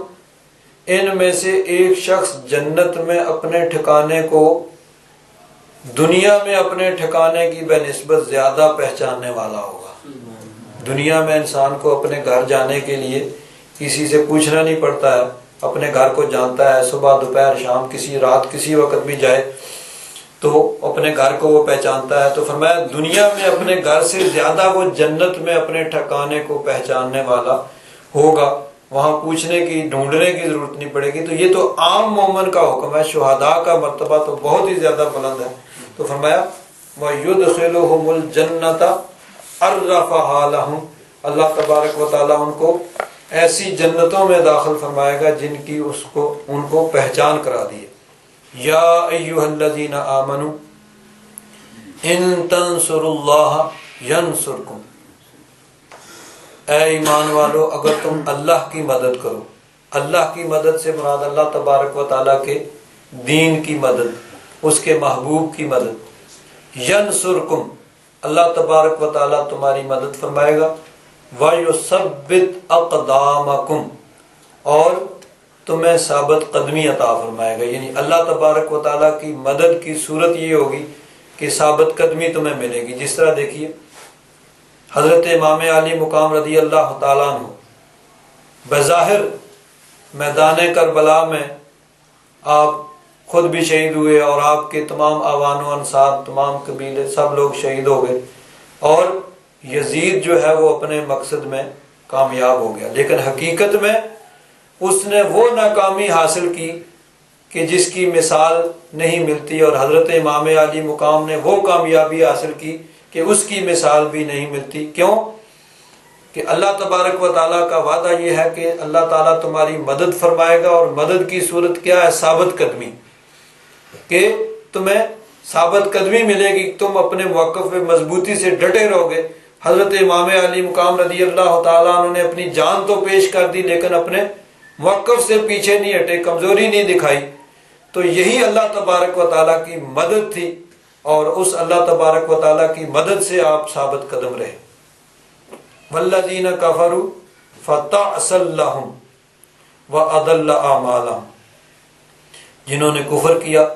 ان میں سے ایک شخص جنت میں اپنے ٹھکانے کو دنیا میں اپنے ٹھکانے کی بہ نسبت زیادہ پہچاننے والا ہوگا۔ دنیا میں انسان کو اپنے گھر جانے کے لیے کسی سے پوچھنا نہیں پڑتا ہے، اپنے گھر کو جانتا ہے، صبح دوپہر شام کسی رات کسی وقت بھی جائے تو اپنے گھر کو وہ پہچانتا ہے۔ تو فرمایا دنیا میں اپنے گھر سے زیادہ وہ جنت میں اپنے ٹھکانے کو پہچاننے والا ہوگا، وہاں پوچھنے کی ڈھونڈنے کی ضرورت نہیں پڑے گی۔ تو یہ تو عام مومن کا حکم ہے، شہداء کا مرتبہ تو بہت ہی زیادہ بلند ہے۔ تو فرمایا وَيُدْخِلُهُمُ الْجَنَّةَ عَرَّفَهَا لَهُمْ، اللہ تبارک و تعالیٰ ان کو ایسی جنتوں میں داخل فرمائے گا جن کی ان کو پہچان کرا دی ہے۔ یا ایھا الذین آمنوا ان تنصروا اللہ ینصرکم، اے ایمان والو اگر تم اللہ کی مدد کرو، اللہ کی مدد سے مراد اللہ تبارک و تعالیٰ کے دین کی مدد، اس کے محبوب کی مدد، ینصرکم اللہ تبارک و تعالیٰ تمہاری مدد فرمائے گا، وَيُثَبِّتْ أَقْدَامَكُمْ اور تمہیں ثابت قدمی عطا فرمائے گا۔ یعنی اللہ تبارک و تعالیٰ کی مدد کی صورت یہ ہوگی کہ ثابت قدمی تمہیں ملے گی۔ جس طرح دیکھیے حضرت امام علی مقام رضی اللہ تعالیٰ عنہ بظاہر میدان کربلا میں آپ خود بھی شہید ہوئے اور آپ کے تمام اعوان و انصار، تمام قبیلے سب لوگ شہید ہو گئے، اور یزید جو ہے وہ اپنے مقصد میں کامیاب ہو گیا، لیکن حقیقت میں اس نے وہ ناکامی حاصل کی کہ جس کی مثال نہیں ملتی، اور حضرت امام علی مقام نے وہ کامیابی حاصل کی کہ اس کی مثال بھی نہیں ملتی۔ کیوں؟ کہ اللہ تبارک و تعالیٰ کا وعدہ یہ ہے کہ اللہ تعالیٰ تمہاری مدد فرمائے گا، اور مدد کی صورت کیا ہے؟ ثابت قدمی، کہ تمہیں ثابت قدمی ملے گی، تم اپنے موقف پہ مضبوطی سے ڈٹے رہو گے۔ حضرت امام علی مقام رضی اللہ تعالیٰ عنہ نے اپنی جان تو پیش کر دی لیکن اپنے موقف سے پیچھے نہیں ہٹے، کمزوری نہیں دکھائی۔ تو یہی اللہ تبارک و تعالیٰ کی مدد تھی، اور اس اللہ تبارک و تعالیٰ کی مدد سے آپ ثابت قدم رہے۔ والذین کفروا فتعسا لہم واضل اعمالہم، جنہوں نے کفر کیا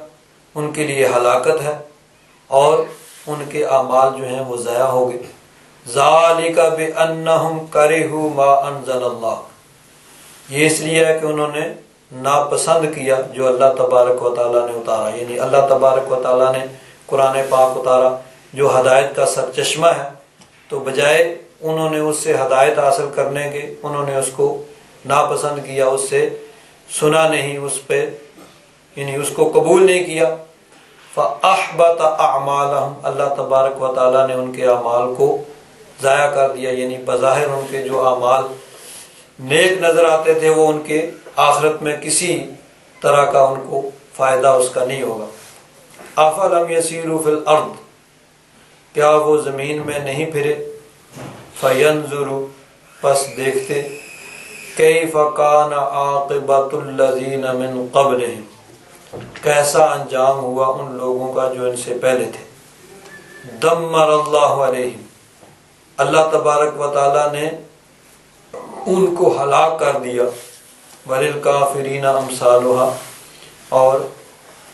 ان کے لیے ہلاکت ہے اور ان کے اعمال جو ہیں وہ ضائع ہو گئے۔ ذالک بانہم کرہوا ما انزل اللہ، یہ اس لیے ہے کہ انہوں نے ناپسند کیا جو اللہ تبارک و تعالیٰ نے اتارا، یعنی اللہ تبارک و تعالیٰ نے قرآن پاک اتارا جو ہدایت کا سرچشمہ ہے، تو بجائے انہوں نے اس سے ہدایت حاصل کرنے کے انہوں نے اس کو ناپسند کیا، اس سے سنا نہیں، اس پہ یعنی اس کو قبول نہیں کیا۔ فَأَحْبَطَ أَعْمَالَهُمْ، اللہ تبارک و تعالیٰ نے ان کے اعمال کو ضائع کر دیا، یعنی بظاہر ان کے جو اعمال نیک نظر آتے تھے وہ ان کے آخرت میں کسی طرح کا ان کو فائدہ اس کا نہیں ہوگا۔ أَفَلَمْ يَسِيرُوا فِي الْأَرْضِ، کیا وہ زمین میں نہیں پھرے؟ فَيَنْظُرُوا، پس دیکھتے، كَيْفَ كَانَ عَاقِبَةُ الَّذِينَ مِنْ قَبْلِهِمْ، کیسا انجام ہوا ان لوگوں کا جو ان سے پہلے تھے۔ دمر اللہ علیہم، اللہ تبارک و تعالیٰ نے ان کو ہلاک کر دیا۔ وَلِلْكَافِرِينَ أَمْثَالُهَا، اور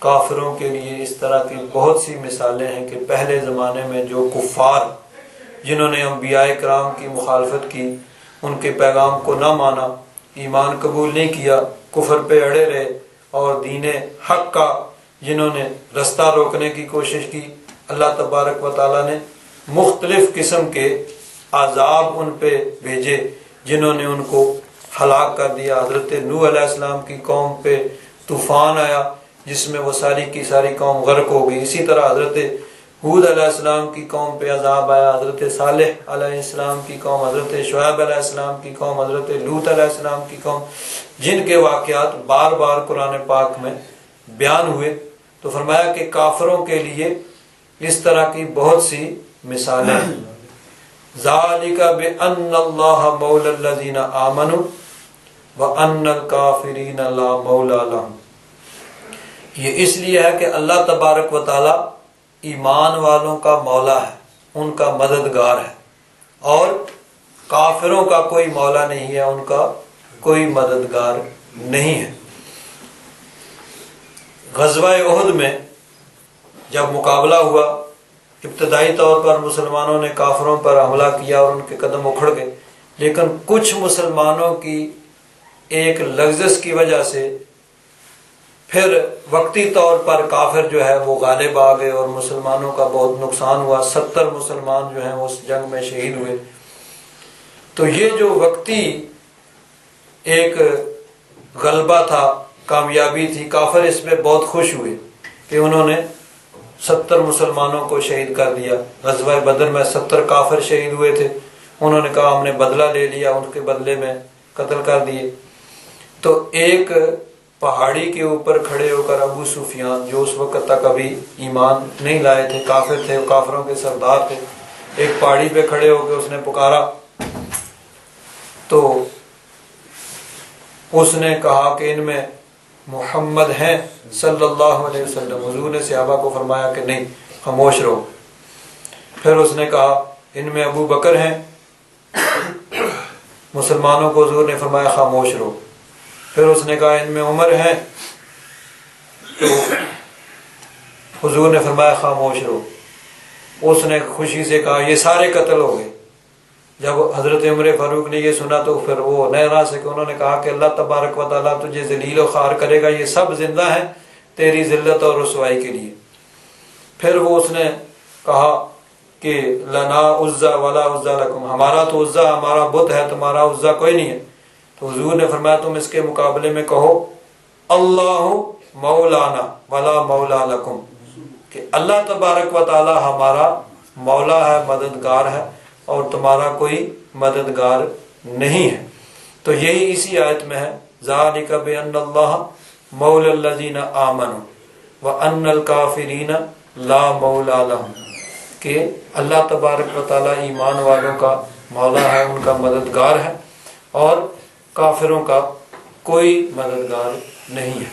کافروں کے لیے اس طرح کی بہت سی مثالیں ہیں کہ پہلے زمانے میں جو کفار جنہوں نے انبیاء کرام کی مخالفت کی، ان کے پیغام کو نہ مانا، ایمان قبول نہیں کیا، کفر پہ اڑے رہے، اور دین حق کا جنہوں نے رستہ روکنے کی کوشش کی، اللہ تبارک و تعالیٰ نے مختلف قسم کے عذاب ان پہ بھیجے جنہوں نے ان کو ہلاک کر دیا۔ حضرت نوح علیہ السلام کی قوم پہ طوفان آیا جس میں وہ ساری کی ساری قوم غرق ہو گئی۔ اسی طرح حضرت ہود علیہ السلام کی قوم پہ عذاب آیا، حضرت صالح علیہ السلام کی قوم، حضرت شعیب علیہ السلام کی قوم، حضرت لوط علیہ السلام کی قوم، جن کے واقعات بار بار قرآن پاک میں بیان ہوئے۔ تو فرمایا کہ کافروں کے لیے اس طرح کی بہت سی مثالیں ہیں۔ ذالک بان اللہ مولی الذین آمنوا وان الکافرین لا مولی لہم، یہ اس لیے ہے کہ اللہ تبارک و تعالی ایمان والوں کا مولا ہے، ان کا مددگار ہے، اور کافروں کا کوئی مولا نہیں ہے، ان کا کوئی مددگار نہیں ہے۔ غزوہ احد میں جب مقابلہ ہوا، ابتدائی طور پر مسلمانوں نے کافروں پر حملہ کیا اور ان کے قدم اکھڑ گئے، لیکن کچھ مسلمانوں کی ایک لغزش کی وجہ سے پھر وقتی طور پر کافر جو ہے وہ غالب آ گئے اور مسلمانوں کا بہت نقصان ہوا، 70 مسلمان جو ہیں اس جنگ میں شہید ہوئے۔ تو یہ جو وقتی ایک غلبہ تھا، کامیابی تھی، کافر اس پہ بہت خوش ہوئے کہ انہوں نے 70 مسلمانوں کو شہید کر دیا۔ غزوہ بدر میں 70 کافر شہید ہوئے تھے، انہوں نے کہا ہم نے بدلہ لے لیا، ان کے بدلے میں قتل کر دیے۔ تو ایک پہاڑی کے اوپر کھڑے ہو کر ابو سفیان، جو اس وقت تک ابھی ایمان نہیں لائے تھے، کافر تھے، کافروں کے سردار تھے، ایک پہاڑی پہ کھڑے ہو کے اس نے پکارا، تو اس نے کہا کہ ان میں محمد ہیں صلی اللہ علیہ وسلم۔ حضور نے صحابہ کو فرمایا کہ نہیں، خاموش رہو۔ پھر اس نے کہا ان میں ابو بکر ہیں، مسلمانوں کو حضور نے فرمایا خاموش رہو۔ پھر اس نے کہا ان میں عمر ہیں، تو حضور نے فرمایا خاموش رہو۔ اس نے خوشی سے کہا یہ سارے قتل ہو گئے۔ جب حضرت عمر فاروق نے یہ سنا تو پھر وہ نہ سکے، انہوں نے کہا کہ اللہ تبارک و تعالیٰ تجھے ذلیل و خوار کرے گا، یہ سب زندہ ہیں تیری ذلت اور رسوائی کے لیے۔ پھر وہ اس نے کہا کہ لنا عزا ولا عزا لکم، ہمارا تو عزا، ہمارا بت ہے، تمہارا عزا کوئی نہیں ہے۔ تو حضور نے فرمایا تم اس کے مقابلے میں کہو اللہ مولانا ولا مولا لکم، کہ اللہ تبارک و تعالی ہمارا مولا ہے، مددگار ہے، اور تمہارا کوئی مددگار نہیں ہے۔ تو یہی اسی آیت میں ہے ذالک بأن اللہ مولا الذین آمنوا وأن الکافرین لا مولا لهم، کہ اللہ تبارک و تعالی ایمان والوں کا مولا ہے، ان کا مددگار ہے، اور کافروں کا کوئی مددگار نہیں ہے۔